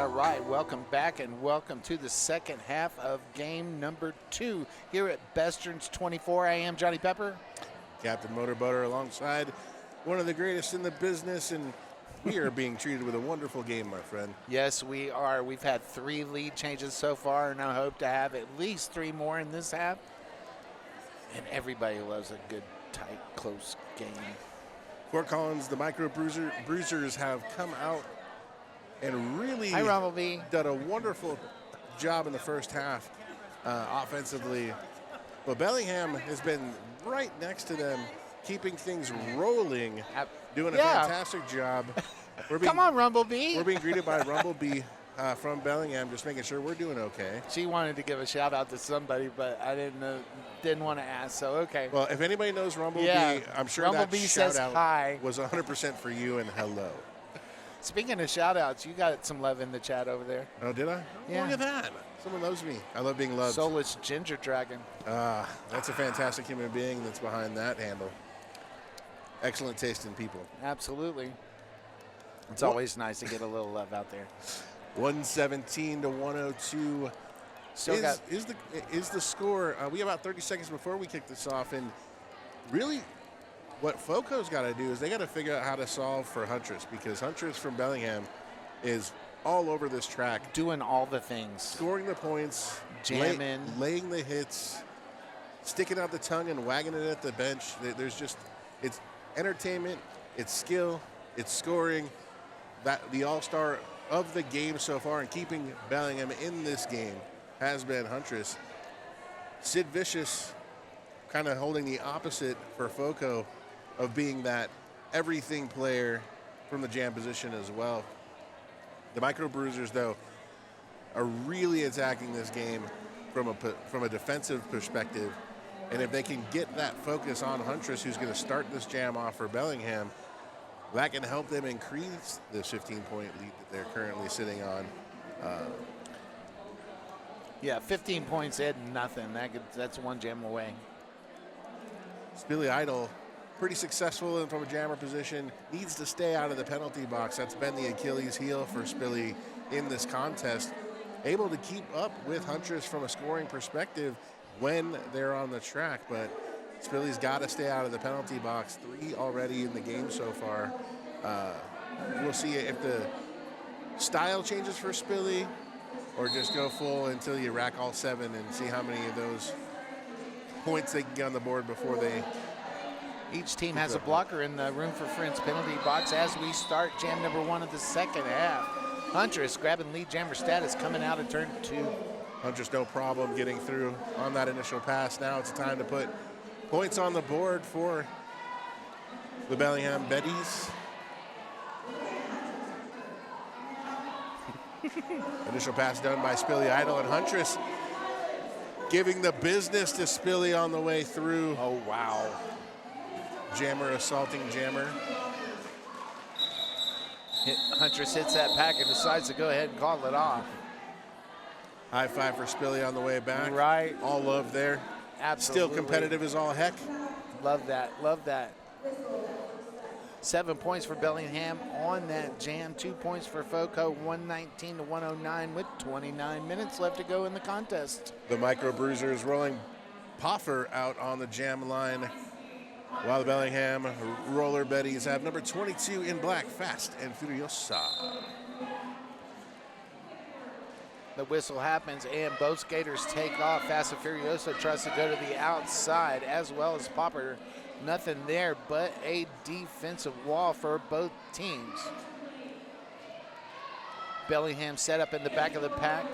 All right. Welcome back and welcome to the second half of game number 2 here at Besterns 24. I am Johnny Pepper. Captain Motorboater alongside one of the greatest in the business and We are being treated with a wonderful game, my friend. Yes, we are. We've had 3 lead changes so far, and I hope to have at least 3 more in this half. And everybody loves a good, tight, close game. Fort Collins, the Micro Bruisers have come out and really Hi, Rumblebee. done a wonderful job in the first half offensively. But Bellingham has been right next to them, keeping things rolling, doing a fantastic job. Come on, Rumblebee. We're being greeted by Rumblebee from Bellingham, just making sure we're doing okay. She wanted to give a shout out to somebody, but I didn't want to ask, so okay. Well, if anybody knows Rumblebee, I'm sure Rumblebee that says shout out hi. was 100% for you and hello. Speaking of shout outs, you got some love in the chat over there. Oh, did I? Yeah. Look at that. Someone loves me. I love being loved. Soulless Ginger Dragon. That's a fantastic human being that's behind that handle. Excellent taste in people. Absolutely. It's always nice to get a little love out there. 117 to 102 is the score. We have about 30 seconds before we kick this off, and really what FOCO's got to do is they got to figure out how to solve for Huntress, because Huntress from Bellingham is all over this track. Doing all the things. Scoring the points. Jamming. Laying the hits. Sticking out the tongue and wagging it at the bench. It's entertainment, it's skill, it's scoring. That the all-star of the game so far and keeping Bellingham in this game has been Huntress. Sid Vicious kind of holding the opposite for FOCO of being that everything player from the jam position as well. The Micro Bruisers, though, are really attacking this game from a defensive perspective. And if they can get that focus on Huntress, who's going to start this jam off for Bellingham, that can help them increase the 15-point lead that they're currently sitting on. 15 points, add nothing. That's one jam away. Billy Idol, pretty successful from a jammer position, needs to stay out of the penalty box. That's been the Achilles heel for Spilly in this contest. Able to keep up with Huntress from a scoring perspective when they're on the track, but Spilly's got to stay out of the penalty box. 3 already in the game so far. We'll see if the style changes for Spilly or just go full until you rack all 7 and see how many of those points they can get on the board before they... Each team has a blocker in the room for friends penalty box as we start jam number 1 of the second half. Huntress grabbing lead jammer status coming out of turn 2. Huntress no problem getting through on that initial pass. Now it's time to put points on the board for the Bellingham Betties. Initial pass done by Spilly Idol, and Huntress giving the business to Spilly on the way through. Oh, wow. Jammer assaulting Jammer. Huntress hits that pack and decides to go ahead and call it off. High five for Spilly on the way back. Right. All love there. Absolutely. Still competitive as all heck. Love that. Love that. 7 points for Bellingham on that jam. 2 points for FOCO. 119 to 109 with 29 minutes left to go in the contest. The Micro Bruisers rolling Poffer out on the jam line, while the Bellingham Roller Betties have number 22 in black, Fast and Furiosa. The whistle happens and both skaters take off. Fast and Furiosa tries to go to the outside as well as Popper. Nothing there but a defensive wall for both teams. Bellingham set up in the back of the pack.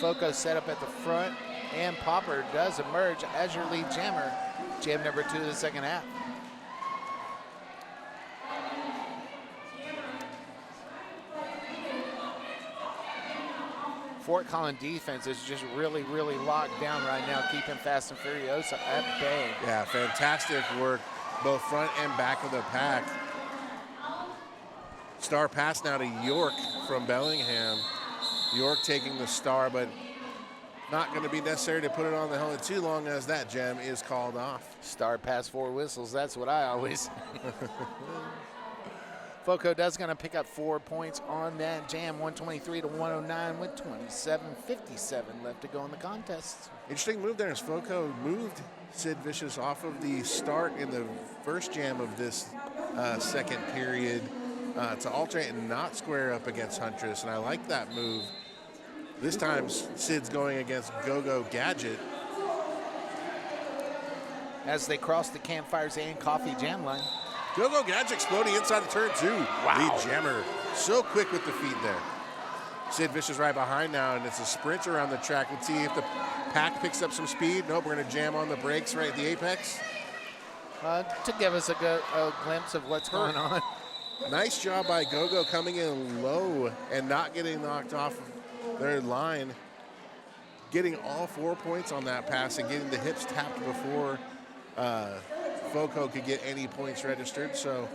FOCO set up at the front. And Popper does emerge as your lead jammer. Jam number 2 of the second half. Fort Collins defense is just really, really locked down right now, keeping Fast and Furiosa at bay. Yeah, fantastic work, both front and back of the pack. Star pass now to York from Bellingham. York taking the star, but not going to be necessary to put it on the helmet too long as that jam is called off. Star pass 4 whistles, that's what I always... FOCO does going to pick up 4 points on that jam, 123 to 109 with 27:57 left to go in the contest. Interesting move there as FOCO moved Sid Vicious off of the start in the first jam of this second period to alternate and not square up against Huntress, and I like that move. This time, Sid's going against Go-Go Gadget. As they cross the Campfires and Coffee Jam line. Go-Go Gadget exploding inside of turn 2. Wow. Lead jammer, so quick with the feet there. Sid Vicious right behind now, and it's a sprint around the track. Let's see if the pack picks up some speed. Nope, we're going to jam on the brakes right at the apex. To give us a glimpse of what's going on. Nice job by Go-Go coming in low and not getting knocked off their line. Getting all 4 points on that pass and getting the hips tapped before Foco could get any points registered. So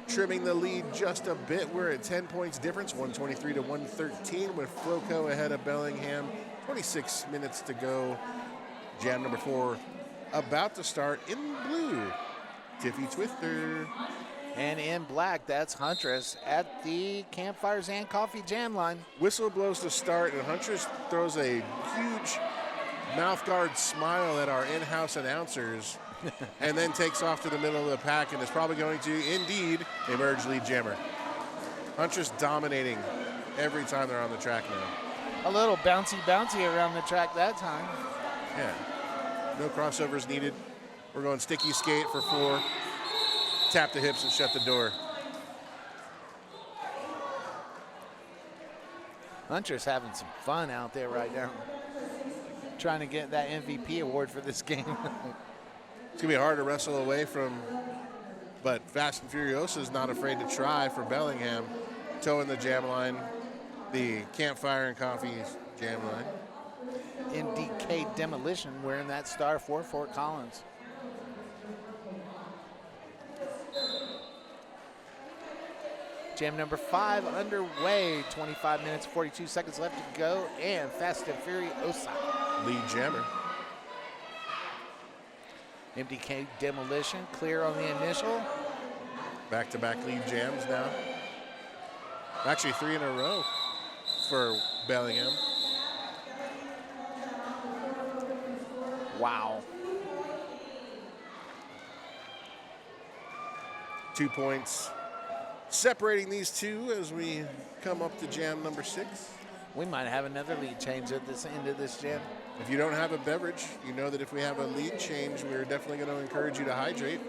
trimming the lead just a bit. We're at 10 points difference, 123 to 113 with Foco ahead of Bellingham. 26 minutes to go. Jam number 4 about to start in blue. Tiffy Twister. And in black, that's Huntress at the Campfires and Coffee Jam line. Whistle blows to start, and Huntress throws a huge mouth guard smile at our in-house announcers and then takes off to the middle of the pack and is probably going to, indeed, emerge lead jammer. Huntress dominating every time they're on the track now. A little bouncy around the track that time. Yeah. No crossovers needed. We're going sticky skate for 4. Tap the hips and shut the door. Hunter's having some fun out there right now. Trying to get that MVP award for this game. It's going to be hard to wrestle away from, but Fast and Furiosa is not afraid to try for Bellingham. Towing the jam line, the Campfire and Coffee jam line. MDK Demolition wearing that star for Fort Collins. Jam number 5 underway. 25 minutes, 42 seconds left to go. And Fast and Furiosa. Lead jammer. MDK Demolition clear on the initial. Back-to-back lead jams now. Actually 3 in a row for Bellingham. Wow. 2 points separating these two as we come up to jam number 6. We might have another lead change at this end of this jam. If you don't have a beverage, you know that if we have a lead change, we're definitely going to encourage you to hydrate.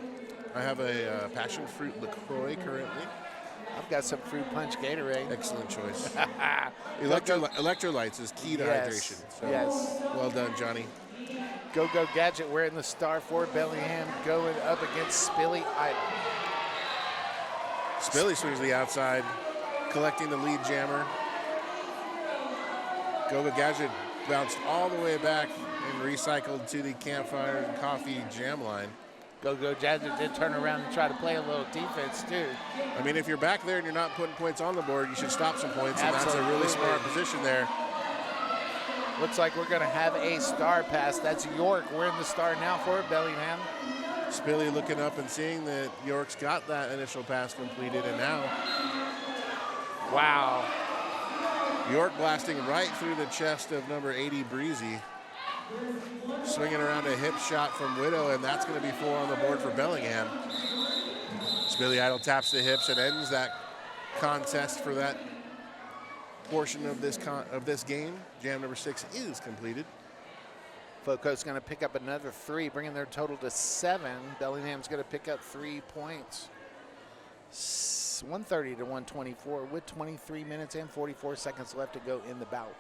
I have a passion fruit LaCroix currently. I've got some fruit punch Gatorade. Excellent choice. Electrolytes is key to hydration. So yes. Well done, Johnny. Go-Go Gadget wearing the star for Bellingham going up against Spilly Idol. Spilly swings the outside, collecting the lead jammer. Go-Go Gadget bounced all the way back and recycled to the Campfire and Coffee jam line. Go-Go Gadget did turn around and try to play a little defense too. I mean, if you're back there and you're not putting points on the board, you should stop some points, and Absolutely. that's a really smart position there. Looks like we're going to have a star pass. That's York wearing the star now for Bellingham. Spilly looking up and seeing that York's got that initial pass completed, and now Wow. York blasting right through the chest of number 80, Breezy. Swinging around a hip shot from Widow, and that's going to be 4 on the board for Bellingham. Spilly Idol taps the hips and ends that contest for that portion of this game. Jam number 6 is completed. Foco's going to pick up another 3, bringing their total to 7. Bellingham's going to pick up 3 points. 130 to 124 with 23 minutes and 44 seconds left to go in the bout.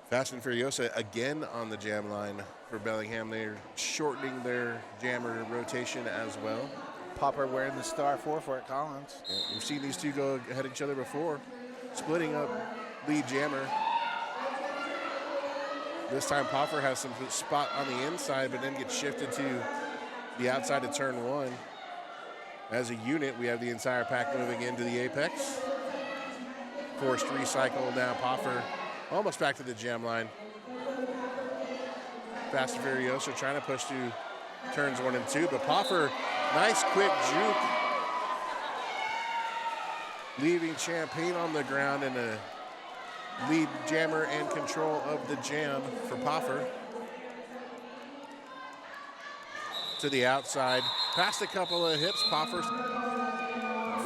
Fast and Furiosa again on the jam line for Bellingham. They're shortening their jammer rotation as well. Popper wearing the star for Fort Collins. Yeah, we've seen these two go ahead of each other before, splitting up lead jammer. This time Popper has some spot on the inside, but then gets shifted to the outside of turn 1. As a unit, we have the entire pack moving into the apex. Forced recycle now, Popper almost back to the jam line. Fast and Furiosa trying to push to turns 1 and 2, but Popper, nice quick juke. Leaving Champagne on the ground and a lead jammer and control of the jam for Popper. To the outside, past a couple of hips, Popper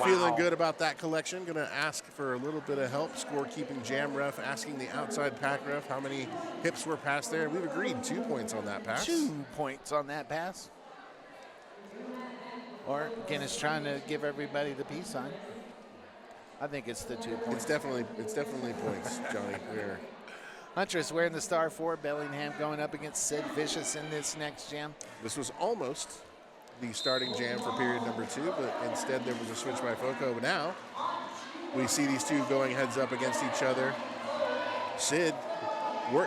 Feeling good about that collection. Going to ask for a little bit of help. Scorekeeping jam ref asking the outside pack ref how many hips were passed there. We've agreed 2 points on that pass. 2 points on that pass. Or Guinness trying to give everybody the peace sign. I think it's the 2 points. It's definitely points, Johnny. Huntress wearing the star for Bellingham going up against Sid Vicious in this next jam. This was almost the starting jam for period number 2, but instead there was a switch by Foco. But now we see these two going heads up against each other. Sid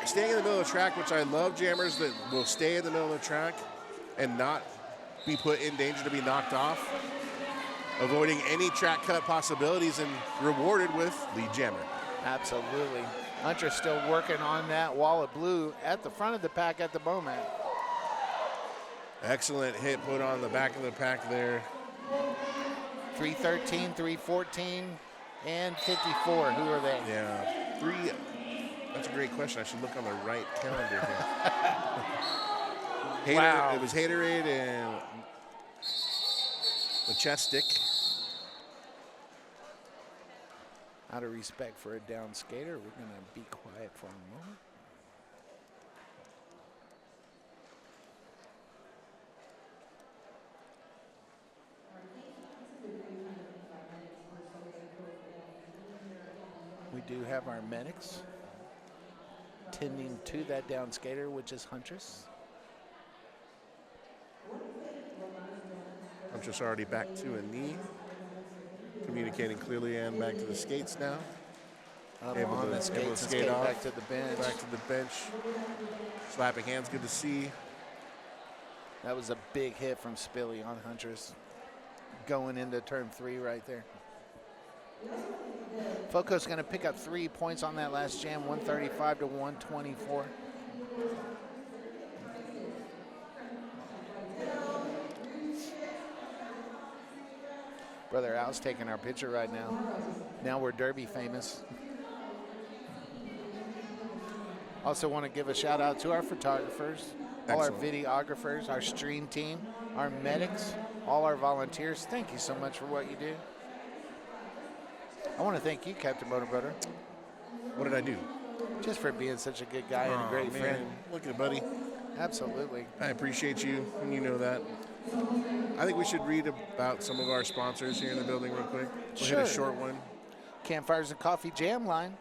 staying in the middle of the track, which I love jammers that will stay in the middle of the track and not be put in danger to be knocked off. Avoiding any track cut possibilities and rewarded with lead jammer. Absolutely. Huntress still working on that wall of blue at the front of the pack at the moment. Excellent hit put on the back of the pack there. 313, 314, and 54. Who are they? Yeah, that's a great question. I should look on the right calendar here. Wow. It was Haterade and Majestic. Out of respect for a down skater, we're going to be quiet for a moment. We do have our medics tending to that down skater, which is Huntress. Huntress already back to a knee. Communicating clearly and back to the skates now. Able on the skates, skate off. Back to the bench. Back to the bench. Slapping hands, good to see. That was a big hit from Spilly on Huntress. Going into turn 3 right there. Foco's going to pick up 3 points on that last jam, 135 to 124. Brother Al's taking our picture right now. Now we're Derby famous. Also want to give a shout out to our photographers, all our videographers, our stream team, our medics, all our volunteers. Thank you so much for what you do. I want to thank you, Captain Motorbrother. What did I do? Just for being such a good guy and a great friend. Look at it, buddy. Absolutely. I appreciate you, and you know that. I think we should read about some of our sponsors here in the building real quick. We'll hit a short one. Campfires and Coffee Jam Line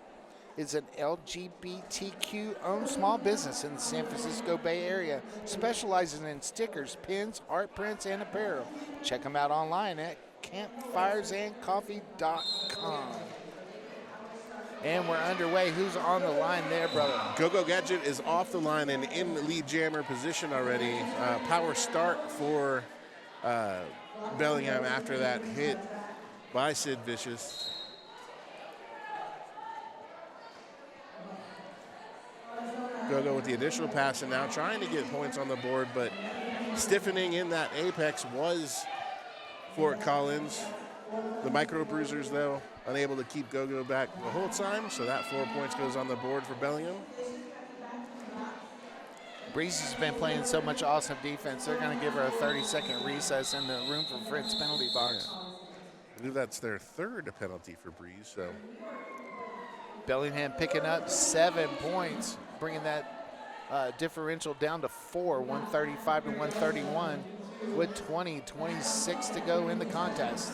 is an LGBTQ-owned small business in the San Francisco Bay Area, specializing in stickers, pins, art prints, and apparel. Check them out online at campfiresandcoffee.com. And we're underway. Who's on the line there, brother? Go-Go Gadget is off the line and in the lead jammer position already. Power start for Bellingham after that hit by Sid Vicious. Go-Go with the additional pass and now trying to get points on the board, but stiffening in that apex was Fort Collins. The Micro Bruisers, though, unable to keep Go-Go back the whole time, so that 4 points goes on the board for Bellingham. Breeze has been playing so much awesome defense, they're going to give her a 30-second recess in the room for Fritz penalty box. Yeah. I believe that's their third penalty for Breeze, so. Bellingham picking up 7 points, bringing that differential down to 4, 135 to 131, with 26 to go in the contest.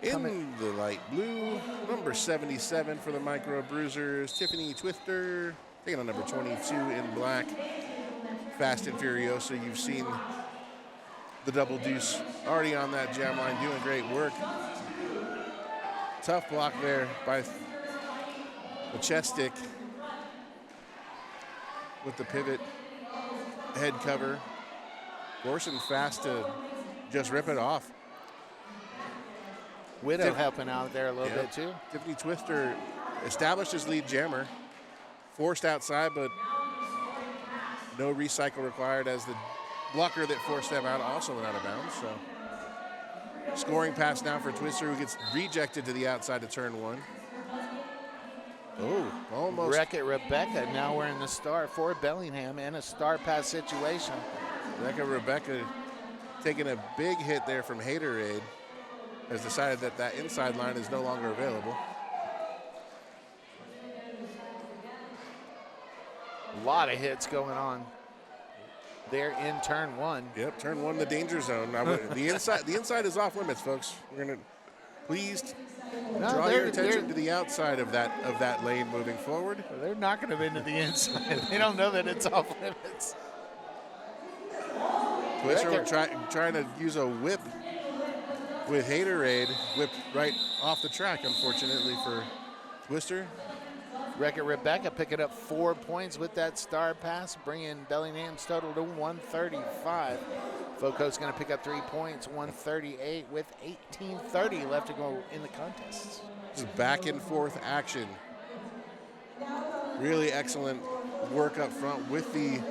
In the light blue, number 77 for the Micro Bruisers, Tiffany Twister, taking on number 22 in black. Fast and Furiosa, you've seen the double deuce already on that jam line, doing great work. Tough block there by Majestic with the pivot head cover. Forcing Fast to just rip it off. Widow helping out there a little bit too. Tiffany Twister established his lead jammer, forced outside, but no recycle required as the blocker that forced them out also went out of bounds. So scoring pass now for Twister, who gets rejected to the outside to turn 1. Oh, almost. Wreck-It Rebecca now wearing the star for Bellingham in a star pass situation. Wreck-It Rebecca taking a big hit there from Haterade. Has decided that that inside line is no longer available. A lot of hits going on there in turn one. Yep, turn one, the danger zone. Now, the inside is off limits, folks. We're gonna please draw your attention to the outside of that lane moving forward. They're knocking them into the inside. They don't know that it's off limits. Twister trying to use a whip with Haterade, whipped right off the track, unfortunately for Twister. Wreck-It Rebecca picking up 4 points with that star pass, bringing Bellingham's total to 135. Foco's going to pick up 3 points, 138 with 18:30 left to go in the contest. This is back and forth action. Really excellent work up front with the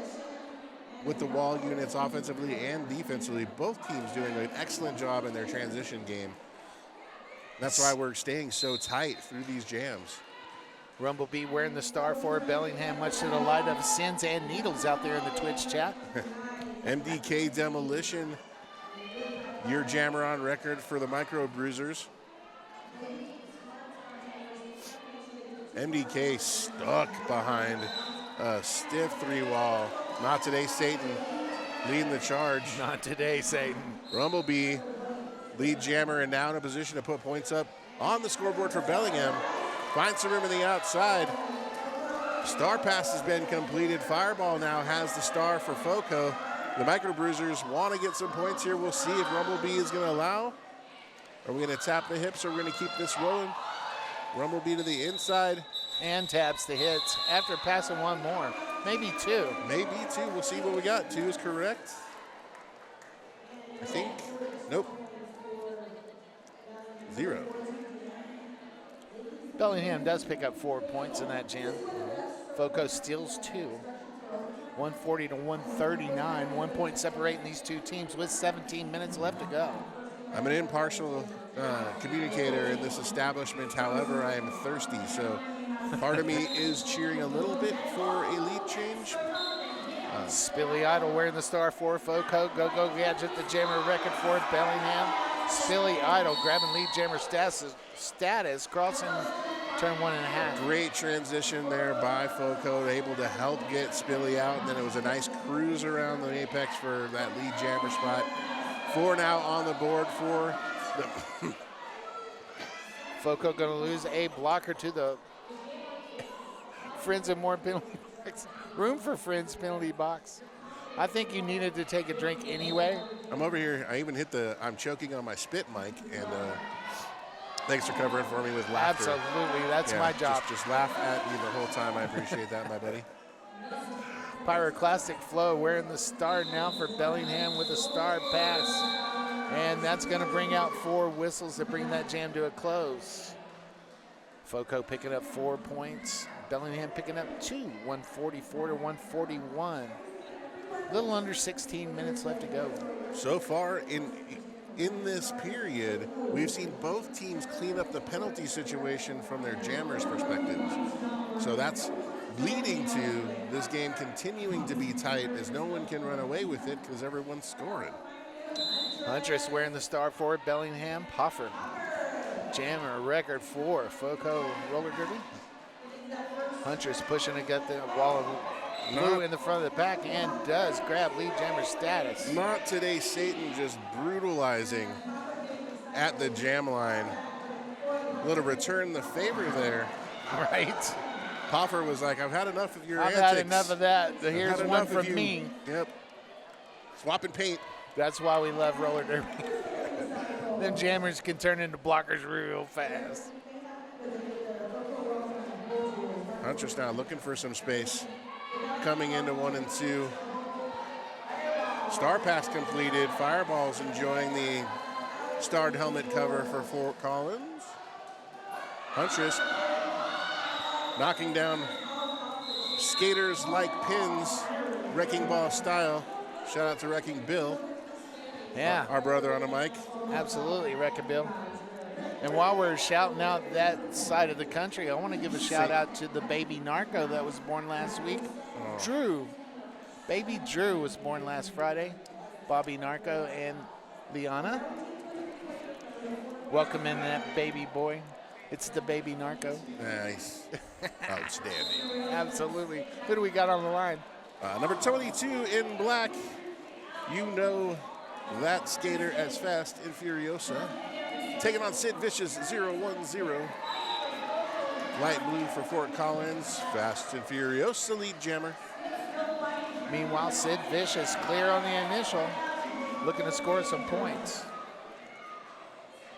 wall units offensively and defensively. Both teams doing an excellent job in their transition game. That's why we're staying so tight through these jams. Rumblebee wearing the star for Bellingham, much to the light of Sins and Needles out there in the Twitch chat. MDK Demolition, your jammer on record for the Micro Bruisers. MDK stuck behind a stiff 3-wall. Not today, Satan, leading the charge. Not today, Satan. Rumblebee, lead jammer, and now in a position to put points up on the scoreboard for Bellingham. Finds some room in the outside. Star pass has been completed. Fireball now has the star for Foco. The Micro Bruisers want to get some points here. We'll see if Rumblebee is going to allow. Are we going to tap the hips or are we going to keep this rolling? Rumblebee to the inside. And taps the hits after passing one more. Maybe two. Maybe two. We'll see what we got. Two is correct. I think. Nope. 0. Bellingham does pick up 4 points in that jam. Foco steals 2. 140 to 139. 1 point separating these two teams with 17 minutes left to go. I'm an impartial communicator in this establishment. However, I am thirsty. So part of me is cheering a little bit for a lead change. Spilly Idol wearing the star for Foco. Go Gadget, the jammer record for Bellingham. Spilly Idol grabbing lead jammer status, crossing turn 1.5. Great transition there by Foco, able to help get Spilly out. And then it was a nice cruise around the apex for that lead jammer spot. 4 now on the board for the Foco going to lose a blocker to the Friends and More penalty box. Room for Friends penalty box. I think you needed to take a drink anyway. I'm over here. I even hit I'm choking on my spit mic, and thanks for covering for me with laughter. Absolutely, that's my job. Just laugh at me the whole time. I appreciate that, my buddy. Pyroclastic Flow wearing the star now for Bellingham with a star pass. And that's going to bring out 4 whistles to bring that jam to a close. Foco picking up 4 points. Bellingham picking up 2, 144 to 141. A little under 16 minutes left to go. So far in this period, we've seen both teams clean up the penalty situation from their jammers' perspectives. So that's leading to this game continuing to be tight as no one can run away with it because everyone's scoring. Huntress wearing the star for Bellingham. Puffer. Jammer record for Foco roller derby. Huntress pushing to get the wall of blue in the front of the pack and does grab lead jammer status. Not today, Satan just brutalizing at the jam line. A little return the favor there. Right. Puffer was like, I've had enough of your antics. I've had enough of that. Here's one from me. Yep. Swapping paint. That's why we love roller derby. Them jammers can turn into blockers real fast. Huntress now looking for some space. Coming into 1 and 2. Star pass completed. Fireball's enjoying the starred helmet cover for Fort Collins. Huntress knocking down skaters like pins, Wrecking Ball style. Shout out to Wrecking Bill. Yeah. Our brother on the mic. Absolutely, Wrecking Bill. And while we're shouting out that side of the country, I want to give a shout out to the baby narco that was born last week. Drew. Baby Drew was born last Friday. Bobby Narco and Liana. Welcome in that baby boy. It's the baby narco. Nice. Outstanding. Absolutely. Who do we got on the line? Number 22 in black. You know that skater as Fast and Furiosa. Taking on Sid Vicious 0-1-0. Light blue for Fort Collins. Fast and Furiosa lead jammer. Meanwhile, Sid Vicious clear on the initial. Looking to score some points.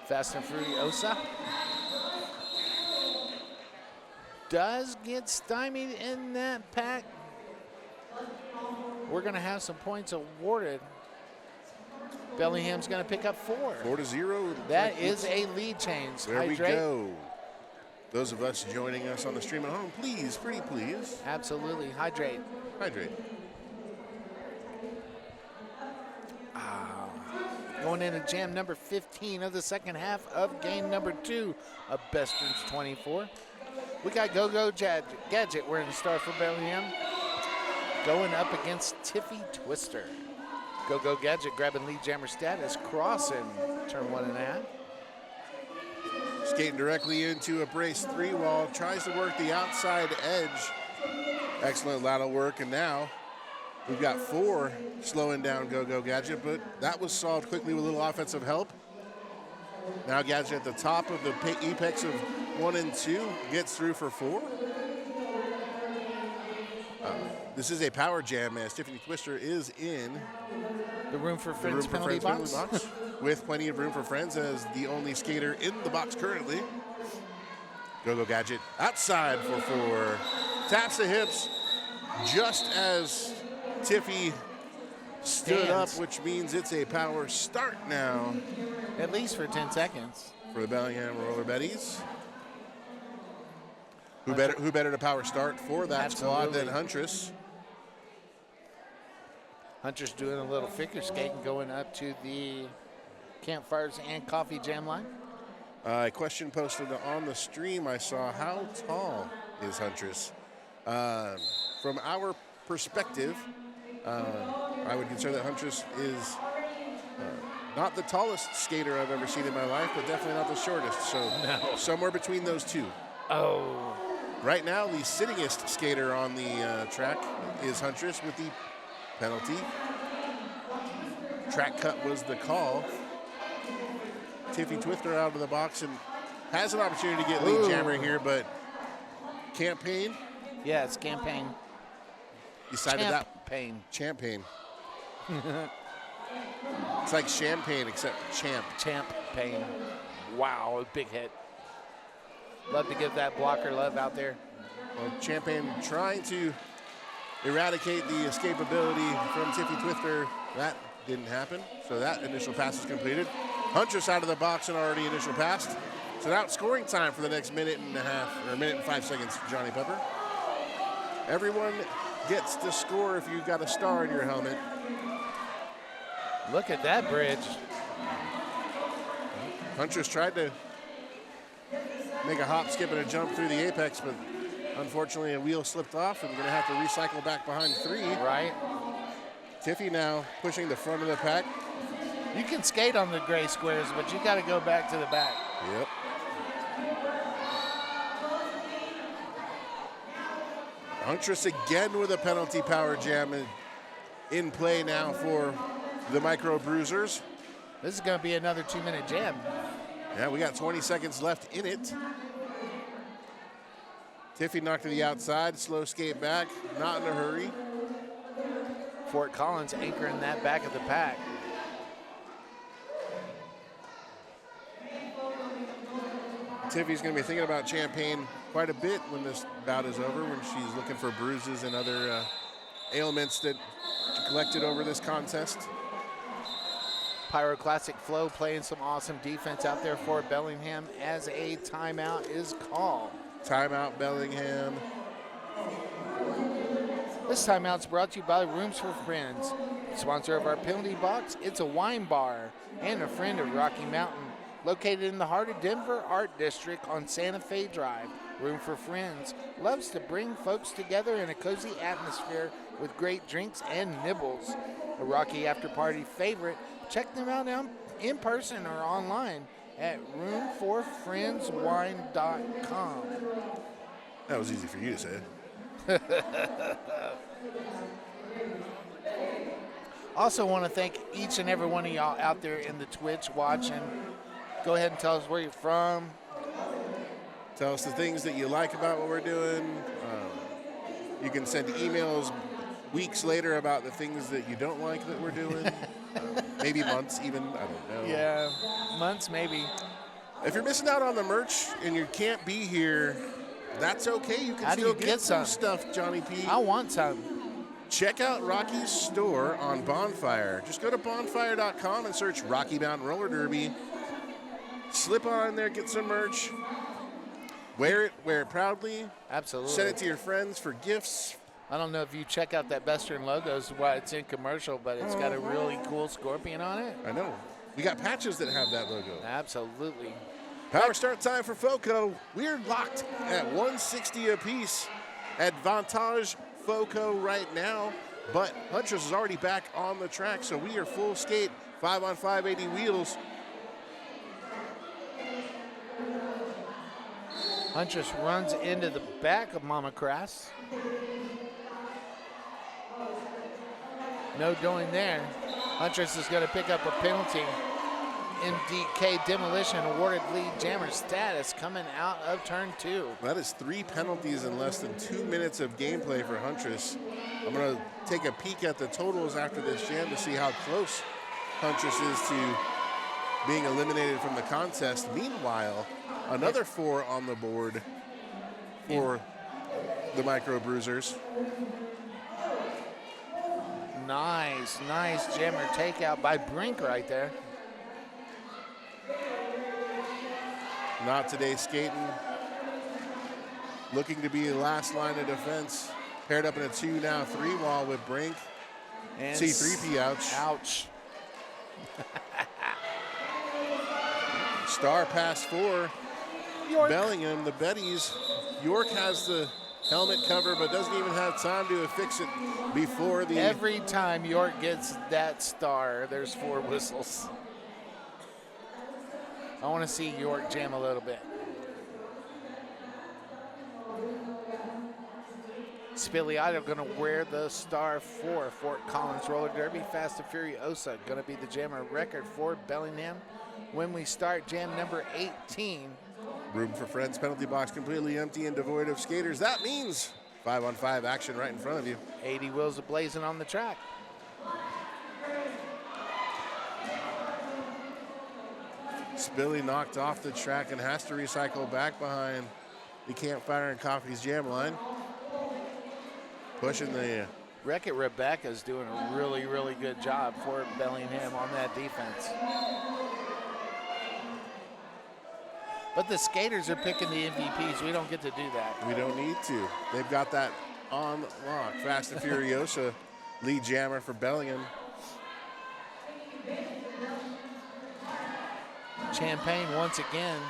Fast and Furiosa does get stymied in that pack. We're going to have some points awarded. Bellingham's going to pick up 4. 4-0. That is a lead change. There Hydrate. we go. Those of us joining us on the stream at home, please, pretty please. Absolutely. Hydrate. Hydrate. Going into jam number 15 of the second half of game number 2 of Besterns 24. We got Go-Go Gadget wearing the star for Bellingham. Going up against Tiffy Twister. Go-Go Gadget grabbing lead jammer status, crossing turn 1.5. Skating directly into a brace 3 wall, tries to work the outside edge. Excellent lateral work, and now we've got 4 slowing down Go-Go Gadget, but that was solved quickly with a little offensive help. Now Gadget at the top of the apex of 1 and 2, gets through for 4. This is a power jam as Tiffany Twister is in the Room for Friends penalty box. With plenty of room for friends as the only skater in the box currently. Go-Go Gadget outside for 4. Taps the hips just as Tiffy stood up, which means it's a power start now. At least for 10 seconds. For the Bellingham Roller Betties. Who better to power start for that squad than Huntress? Huntress doing a little figure skating going up to the Campfires and Coffee Jam line. A question posted on the stream I saw, how tall is Huntress? From our perspective, I would consider that Huntress is not the tallest skater I've ever seen in my life, but definitely not the shortest. So somewhere between those two. Oh. Right now, the sittingest skater on the track is Huntress with the penalty. Track cut was the call. Tiffy Twister out of the box and has an opportunity to get lead jammer here, but Campaign? Yeah, it's Campaign. Decided that. Champagne. It's like champagne except champ. Champagne. Wow, a big hit. Love to give that blocker love out there. Well, Champagne trying to eradicate the escapability from Tiffy Twister. That didn't happen, so that initial pass is completed. Huntress out of the box and already initial pass. So now it's scoring time for the next minute and a half, or a minute and 5 seconds, Johnny Pepper. Everyone gets to score if you've got a star in your helmet. Look at that bridge. Huntress tried to make a hop, skip, and a jump through the apex, but unfortunately a wheel slipped off and going to have to recycle back behind 3. Right. Tiffy now pushing the front of the pack. You can skate on the gray squares, but you got to go back to the back. Yep. Huntress again with a penalty power jam in play now for the Micro Bruisers. This is going to be another 2-minute jam. Yeah, we got 20 seconds left in it. Tiffy knocked to the outside, slow skate back, not in a hurry. Fort Collins anchoring that back of the pack. Tiffy's going to be thinking about Champagne quite a bit when this bout is over, when she's looking for bruises and other ailments that collected over this contest. Pyroclastic Flow playing some awesome defense out there for Bellingham as a timeout is called. Timeout, Bellingham. This timeout's brought to you by Rooms for Friends. Sponsor of our penalty box, it's a wine bar and a friend of Rocky Mountain Located in the heart of Denver Art District on Santa Fe Drive, Room for Friends loves to bring folks together in a cozy atmosphere with great drinks and nibbles. A Rocky After Party favorite, check them out in person or online at roomforfriendswine.com. That was easy for you to say. Also want to thank each and every one of y'all out there in the Twitch watching. Go ahead and tell us where you're from. Tell us the things that you like about what we're doing. You can send emails weeks later about the things that you don't like that we're doing. Maybe months even, I don't know. Yeah, months maybe. If you're missing out on the merch and you can't be here, that's okay. You can still get some stuff, Johnny P. I want some. Check out Rocky's store on Bonfire. Just go to bonfire.com and search Rocky Mountain Roller Derby. Slip on there, get some merch. Wear it proudly. Absolutely. Send it to your friends for gifts. I don't know if you check out that Bestern logo, is why it's in commercial, but it's got a really cool scorpion on it. I know. We got patches that have that logo. Absolutely. Power start time for FOCO. We're locked at 160 apiece. Advantage FOCO right now, but Huntress is already back on the track, so we are full skate, 5-on-5 80 wheels. Huntress runs into the back of Mama Crass. No doing there. Huntress is going to pick up a penalty. MDK Demolition awarded lead jammer status coming out of turn 2. That is 3 penalties in less than 2 minutes of gameplay for Huntress. I'm going to take a peek at the totals after this jam to see how close Huntress is to being eliminated from the contest. Meanwhile, another 4 on the board for the Micro Bruisers. Nice jammer takeout by Brink right there. Not today skating. Looking to be the last line of defense. Paired up in a 2 now 3 wall with Brink. And C3P, ouch. Ouch. Star pass for York. Bellingham, the Betties. York has the helmet cover, but doesn't even have time to affix it before the... Every time York gets that star, there's 4 whistles. I want to see York jam a little bit. Spiliotto going to wear the star for Fort Collins Roller Derby. Fast and Furiosa going to be the jammer record for Bellingham. When we start jam number 18. Room for Friends, penalty box completely empty and devoid of skaters. That means 5-on-5 action right in front of you. 80 wheels ablazing on the track. Spilly knocked off the track and has to recycle back behind the Campfire and Coffee's jam line. Pushing the... Wreck-It Rebecca's doing a really, really good job for Bellingham on that defense. But the skaters are picking the MVPs. We don't get to do that. We don't need to. They've got that on lock. Fast and Furiosa, lead jammer for Bellingham. Champagne once again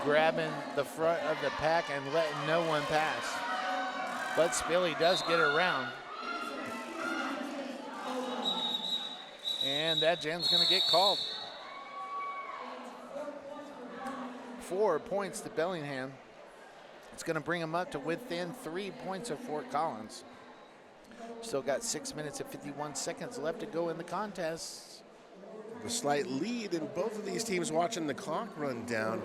grabbing the front of the pack and letting no one pass. But Spilly does get around. And that jam's going to get called. 4 points to Bellingham. It's going to bring them up to within 3 points of Fort Collins. Still got 6 minutes and 51 seconds left to go in the contest. The slight lead in both of these teams watching the clock run down.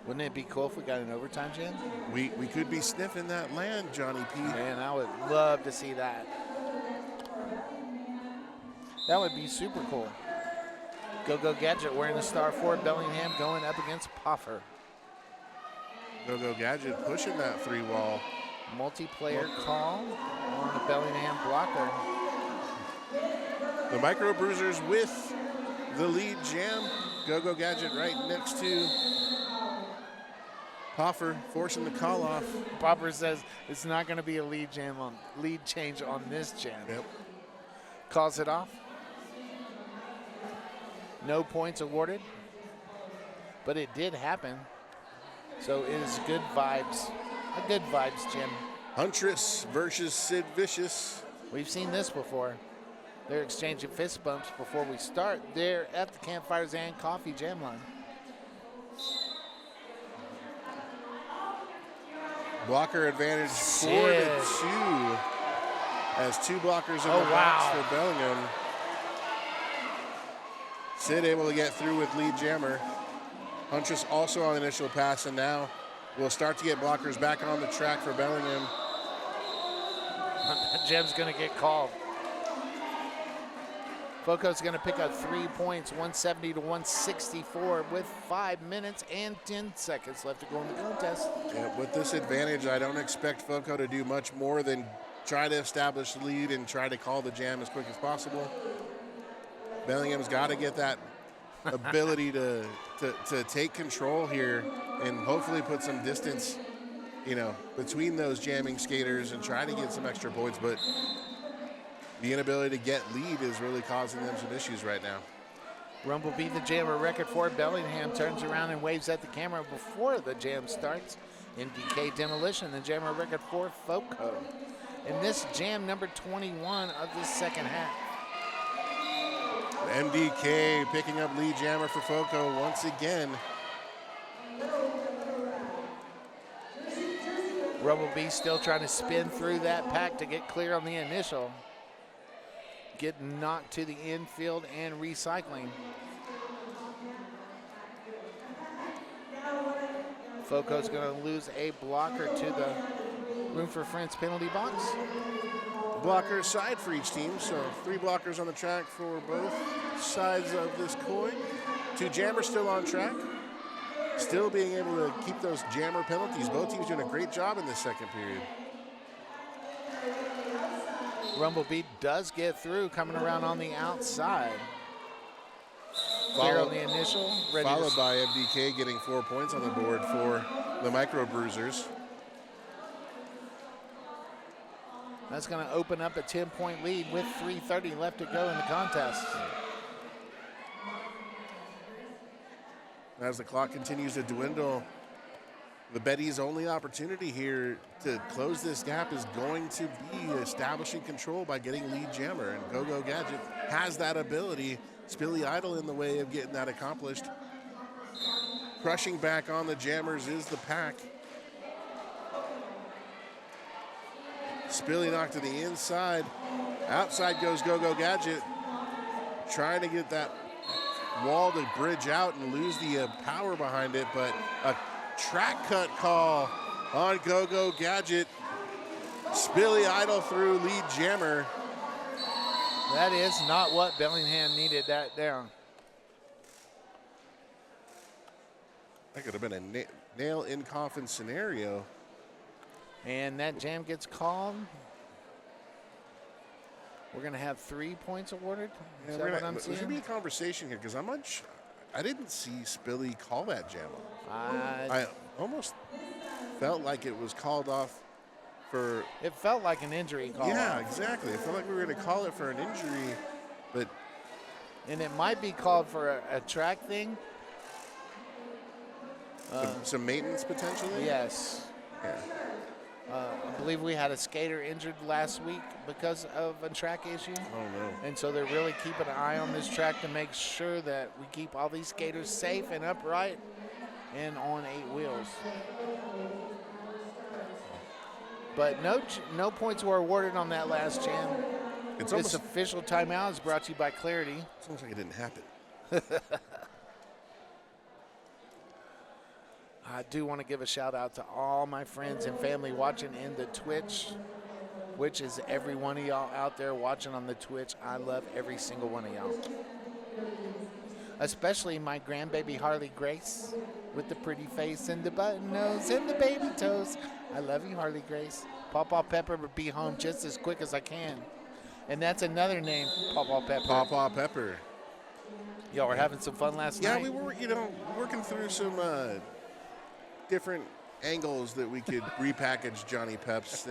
Wouldn't it be cool if we got an overtime jam? We could be sniffing that land, Johnny P. Man, I would love to see that. That would be super cool. Go Gadget wearing the star for Bellingham going up against Poffer. Go Gadget pushing that 3 wall. Multiplayer call on the Bellingham blocker. The Micro Bruisers with the lead jam. Go Gadget right next to Poffer, forcing the call off. Popper says it's not going to be a lead change on this jam. Yep. Calls it off. No points awarded, but it did happen. So it is good vibes. A good vibes, Jim. Huntress versus Sid Vicious. We've seen this before. They're exchanging fist bumps before we start. They're at the Campfires and Coffee Jam line. Blocker advantage 4-2. As 2 blockers in the box for Bellingham. Sid able to get through with lead jammer. Huntress also on the initial pass, and now we'll start to get blockers back on the track for Bellingham. Jam's going to get called. Foco's going to pick up 3 points, 170 to 164 with 5 minutes and 10 seconds left to go in the contest. Yeah, with this advantage, I don't expect Foco to do much more than try to establish the lead and try to call the jam as quick as possible. Bellingham's got to get that ability to take control here and hopefully put some distance, between those jamming skaters and try to get some extra points, but the inability to get lead is really causing them some issues right now. Rumble beat the jammer record for Bellingham, turns around and waves at the camera before the jam starts. MDK Demolition, the jammer record for Foco. And this jam number 21 of the second half. MDK picking up lead jammer for Foco once again. Rumblebee still trying to spin through that pack to get clear on the initial. Getting knocked to the infield and recycling. Foco's going to lose a blocker to the Room for Friends penalty box. Blocker side for each team, so 3 blockers on the track for both sides of this coin. 2 jammers still on track. Still being able to keep those jammer penalties. Both teams doing a great job in this second period. Rumblebee does get through, coming around on the outside. Clear on the initial. Followed by MDK getting 4 points on the board for the Micro Bruisers. That's going to open up a 10-point lead with 3:30 left to go in the contest. As the clock continues to dwindle, the Betties' only opportunity here to close this gap is going to be establishing control by getting lead jammer, and Go-Go Gadget has that ability. Spilly Idol in the way of getting that accomplished. Crushing back on the jammers is the pack. Spilly knocked to the inside. Outside goes Go-Go Gadget. Trying to get that wall to bridge out and lose the power behind it, but a track cut call on Go-Go Gadget. Spilly Idol through lead jammer. That is not what Bellingham needed that down. That could have been a nail in coffin scenario. And that jam gets called. We're going to have 3 points awarded. Is that what I'm seeing? There should be a conversation here because I didn't see Spilly call that jam. I almost felt like it was called off for... It felt like an injury call. Yeah, exactly. I felt like we were going to call it for an injury, but... And it might be called for a track thing. Some maintenance potentially? Yes. Yeah. I believe we had a skater injured last week because of a track issue. Oh, no. And so they're really keeping an eye on this track to make sure that we keep all these skaters safe and upright and on 8 wheels. But no points were awarded on that last jam. This official timeout is brought to you by Clarity. It's almost like it didn't happen. I do want to give a shout out to all my friends and family watching in the Twitch, which is every one of y'all out there watching on the Twitch. I love every single one of y'all. Especially my grandbaby Harley Grace with the pretty face and the button nose and the baby toes. I love you, Harley Grace. Pawpaw Pepper will be home just as quick as I can. And that's another name, Pawpaw Pepper. Pawpaw Pepper. Y'all were having some fun last night? Yeah, we were, working through some different angles that we could repackage Johnny Peps.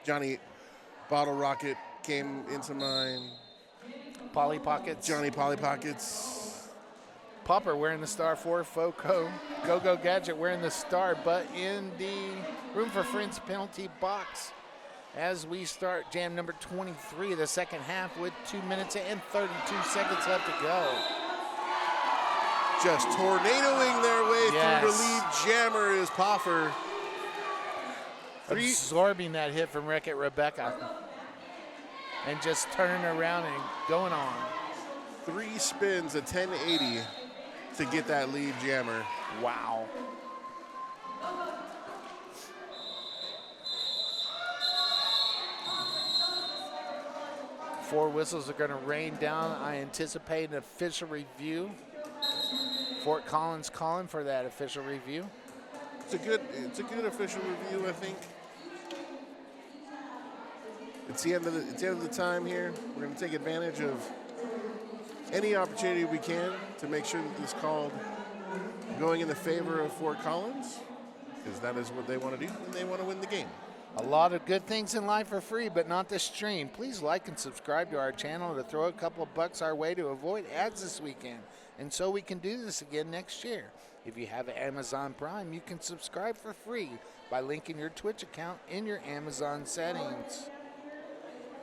Johnny Bottle Rocket came into mind. Polly Pockets. Johnny Polly Pockets. Popper wearing the star for Foco. Go-Go Gadget wearing the star, but in the room for friends penalty box as we start jam number 23 of the second half with 2 minutes and 32 seconds left to go. Just tornadoing their way through the lead jammer is Poffer. Absorbing that hit from Wreck-It Rebecca and just turning around and going on. 3 spins, a 1080 to get that lead jammer. Wow. Four whistles are going to rain down. I anticipate an official review. Fort Collins calling for that official review. It's a good official review, I think. It's the end of the time here. We're going to take advantage of any opportunity we can to make sure that this is called going in the favor of Fort Collins, because that is what they want to do, and they want to win the game. A lot of good things in life are free, but not the stream. Please like and subscribe to our channel to throw a couple of bucks our way to avoid ads this weekend, and so we can do this again next year. If you have Amazon Prime, you can subscribe for free by linking your Twitch account in your Amazon settings.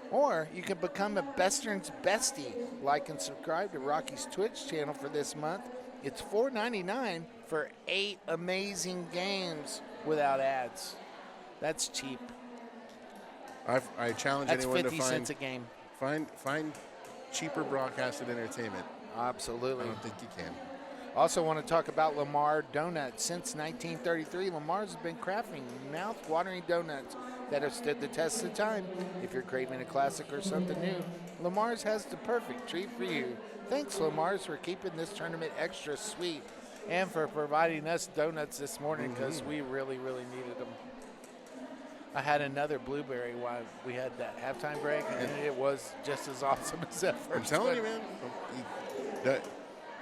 Or you can become a Besterns bestie. Like and subscribe to Rocky's Twitch channel for this month. It's $4.99 for 8 amazing games without ads. That's cheap. I challenge That's anyone 50 to cents a game. Find cheaper broadcasted entertainment. Absolutely. I don't think you can. Also want to talk about Lamar Donuts. Since 1933, Lamar's has been crafting mouth-watering donuts that have stood the test of time. If you're craving a classic or something new, Lamar's has the perfect treat for you. Thanks, Lamar's, for keeping this tournament extra sweet and for providing us donuts this morning because we really, really needed them. I had another blueberry while we had that halftime break, and it was just as awesome as that first. I'm telling you, man.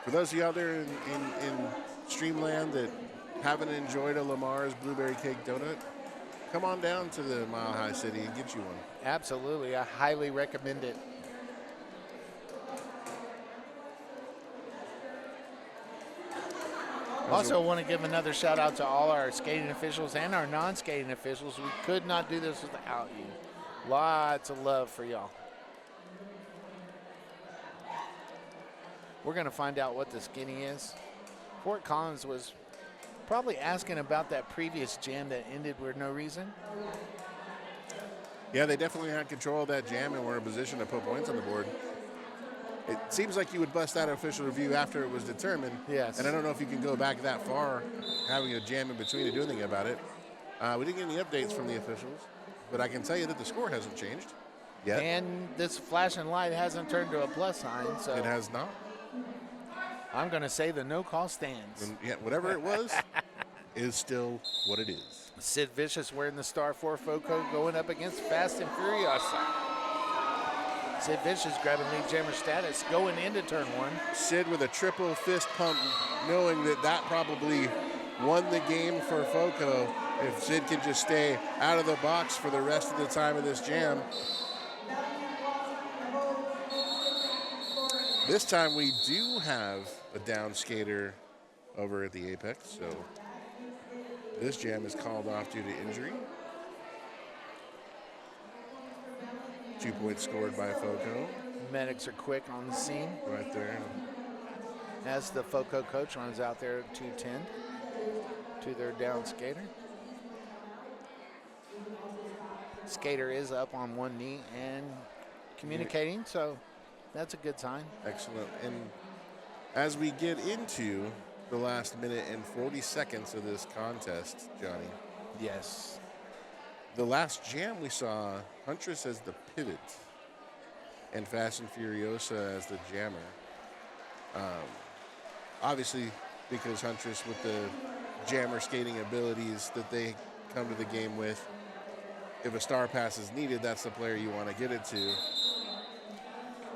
For those of you out there in Streamland that haven't enjoyed a Lamar's Blueberry Cake Donut, come on down to the Mile High City and get you one. Absolutely. I highly recommend it. Also want to give another shout out to all our skating officials and our non-skating officials. We could not do this without you. Lots of love for y'all. We're going to find out what the skinny is. Fort Collins was probably asking about that previous jam that ended for no reason. Yeah, they definitely had control of that jam and were in a position to put points on the board. It seems like you would bust out an official review after it was determined. Yes. And I don't know if you can go back that far, having a jam in between to do anything about it. We didn't get any updates from the officials, but I can tell you that the score hasn't changed yet. And this flashing light hasn't turned to a plus sign. So It has not. I'm going to say the no call stands. And yet, whatever it was is still what it is. Sid Vicious wearing the star for Foco going up against Fast and Furiosa. Sid Vicious grabbing lead jammer status going into turn one. Sid with a triple fist pump, knowing that that probably won the game for Foco if Sid can just stay out of the box for the rest of the time of this jam. This time we do have a down skater over at the apex, so this jam is called off due to injury. 2 points scored by Foco. Medics are quick on the scene Right there. as the Foco coach runs out there to tend to their down skater. Skater is up on one knee and communicating, so that's a good sign. Excellent. And as we get into the last minute and 40 seconds of this contest, Johnny, Yes. the last jam we saw Huntress as the pivot and Fast and Furiosa as the jammer. Obviously, because Huntress with the jammer skating abilities that they come to the game with, if a star pass is needed, that's the player you want to get it to.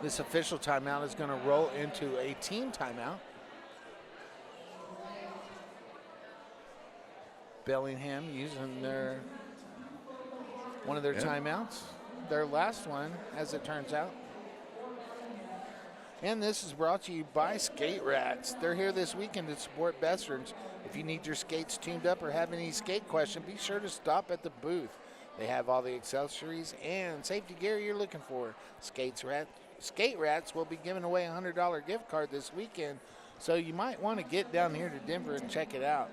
This official timeout is going to roll into a team timeout. Bellingham using one of their timeouts. Their last one, as it turns out. And this is brought to you by Skate Rats. They're here this weekend to support Besterns. If you need your skates tuned up or have any skate question, be sure to stop at the booth. They have all the accessories and safety gear you're looking for. Skate Rats will be giving away a $100 gift card this weekend, so you might want to get down here to Denver and check it out.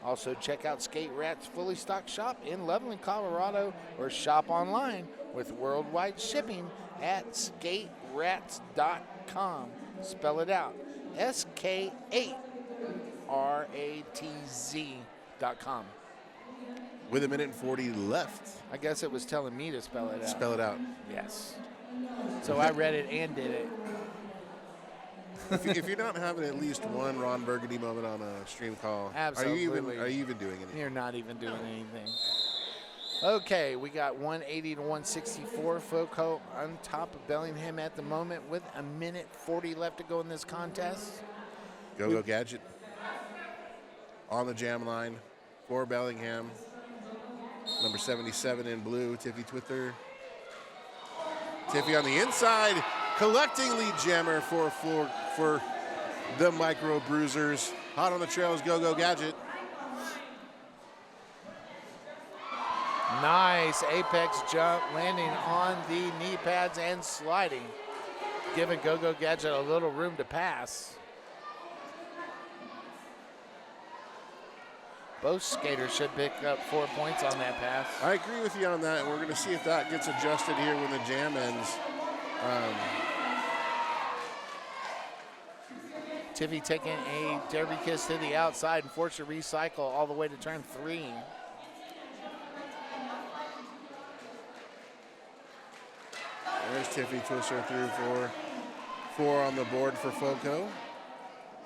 Also, check out Skate Rats' fully stocked shop in Loveland, Colorado, or shop online with worldwide shipping at skaterats.com. Spell it out. SK8RATZ.com. With 1:40 left. I guess it was telling me to spell it out. Spell it out. Yes. So I read it and did it. If you're not having at least one Ron Burgundy moment on a stream call, Absolutely. Are you even doing anything? You're not even doing anything. Okay, we got 180 to 164. Foco on top of Bellingham at the moment with 1:40 left to go in this contest. Go Gadget on the jam line for Bellingham. Number 77 in blue, Tiffy Twitter. Tiffy on the inside, collecting lead jammer for the Micro Bruisers. Hot on the trails, Go Gadget. Nice apex jump, landing on the knee pads and sliding, giving Go Gadget a little room to pass. Both skaters should pick up 4 points on that pass. I agree with you on that. We're going to see if that gets adjusted here when the jam ends. Tiffy taking a derby kiss to the outside and forced to recycle all the way to turn 3. There's Tiffy Twister through for 4 on the board for Foco.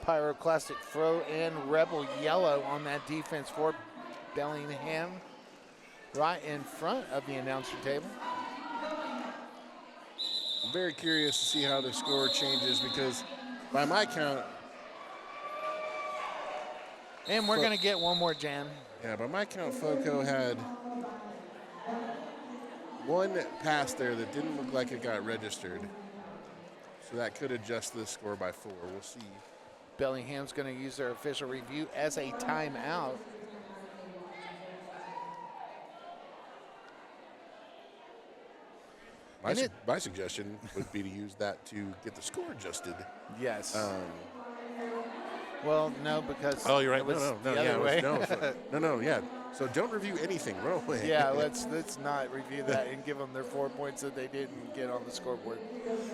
Pyroclastic Fro and Rebel Yellow on that defense for Bellingham, right in front of the announcer table. I'm very curious to see how the score changes because by my count, and we're going to get one more jam. Yeah, by my count, Foco had one pass there that didn't look like it got registered. So that could adjust the score by 4. We'll see. Bellingham's going to use their official review as a timeout. My suggestion would be to use that to get the score adjusted. Yes. Well, no, because oh, you're right. it was No, the other way. Yeah. So don't review anything. Roll away. Yeah, let's not review that and give them their 4 points that they didn't get on the scoreboard.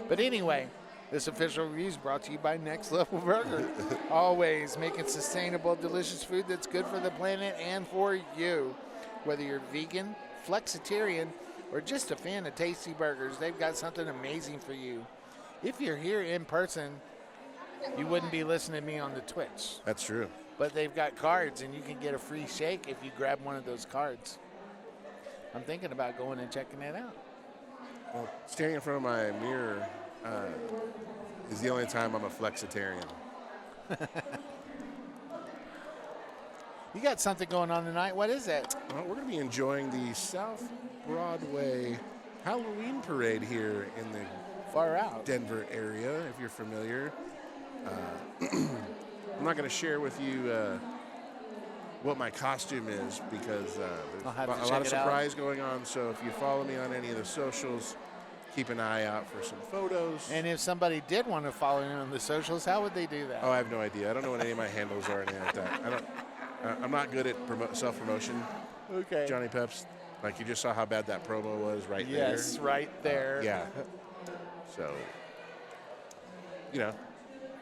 But anyway, this official review is brought to you by Next Level Burger. Always making sustainable, delicious food that's good for the planet and for you. Whether you're vegan, flexitarian, or just a fan of tasty burgers, they've got something amazing for you. If you're here in person, you wouldn't be listening to me on the Twitch. That's true. But they've got cards, and you can get a free shake if you grab one of those cards. I'm thinking about going and checking it out. Well, standing in front of my mirror is the only time I'm a flexitarian. You got something going on tonight. What is it? Well, we're going to be enjoying the South Broadway Halloween parade here in the Far out Denver area, if you're familiar. I'm not going to share with you what my costume is because there's a lot of surprise going on. So if you follow me on any of the socials, keep an eye out for some photos. And if somebody did want to follow you on the socials, how would they do that? Oh, I have no idea. I don't know what any of my handles are or anything like that. I'm not good at self-promotion. Okay. Johnny Peps, like you just saw how bad that promo was there. Yes, right there. Yeah. So,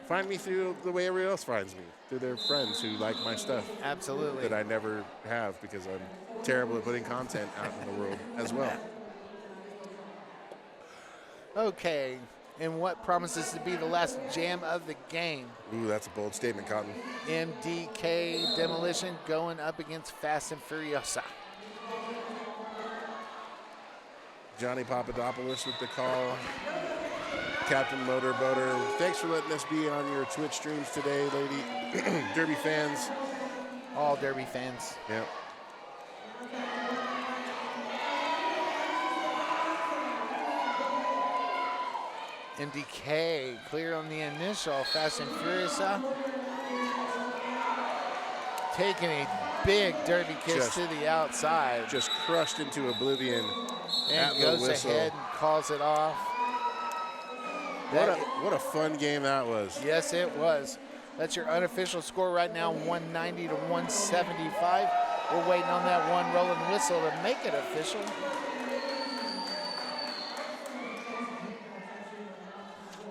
find me through the way everyone else finds me, through their friends who like my stuff. Absolutely. That I never have because I'm terrible at putting content out in the world as well. Okay. And what promises to be the last jam of the game? Ooh, that's a bold statement, Cotton. MDK Demolition going up against Fast and Furiosa. Johnny Papadopoulos with the call. Captain Motorboater, thanks for letting us be on your Twitch streams today, lady. Derby fans. All Derby fans. Yep. MDK clear on the initial. Fast and Furious taking a big derby kiss to the outside. Just crushed into oblivion. And goes ahead and calls it off. What a fun game that was. Yes, it was. That's your unofficial score right now, 190 to 175. We're waiting on that one rolling whistle to make it official.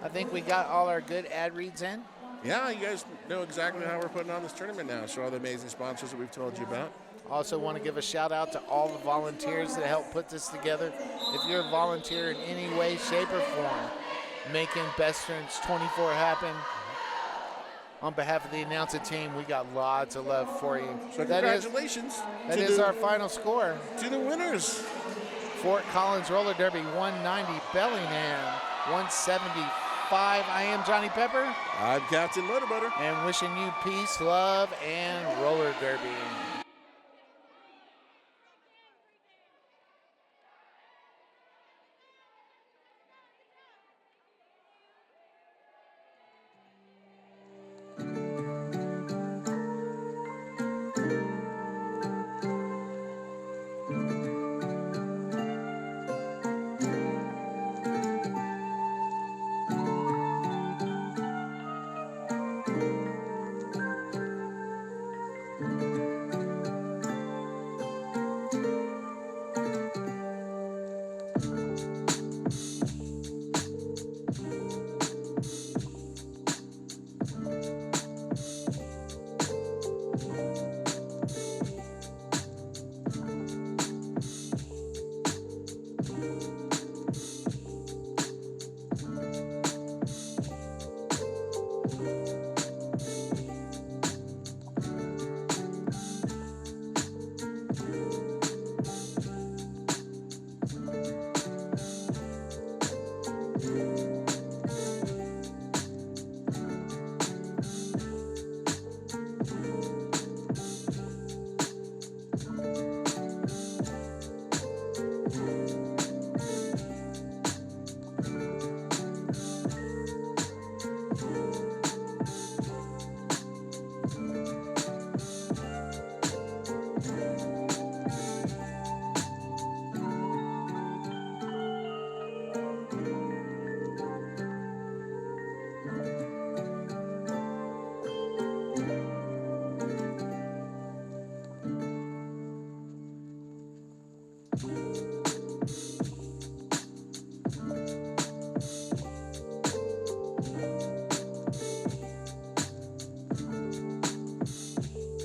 I think we got all our good ad reads in. Yeah, you guys know exactly how we're putting on this tournament now. So all the amazing sponsors that we've told you about. Also want to give a shout out to all the volunteers that helped put this together. If you're a volunteer in any way, shape, or form, making Besterns 24 happen, on behalf of the announcing team, we got lots of love for you. So congratulations. That is our final score. To the winners. Fort Collins Roller Derby 190, Bellingham 175. I am Johnny Pepper. I'm Captain Motorbutter. And wishing you peace, love, and roller derby.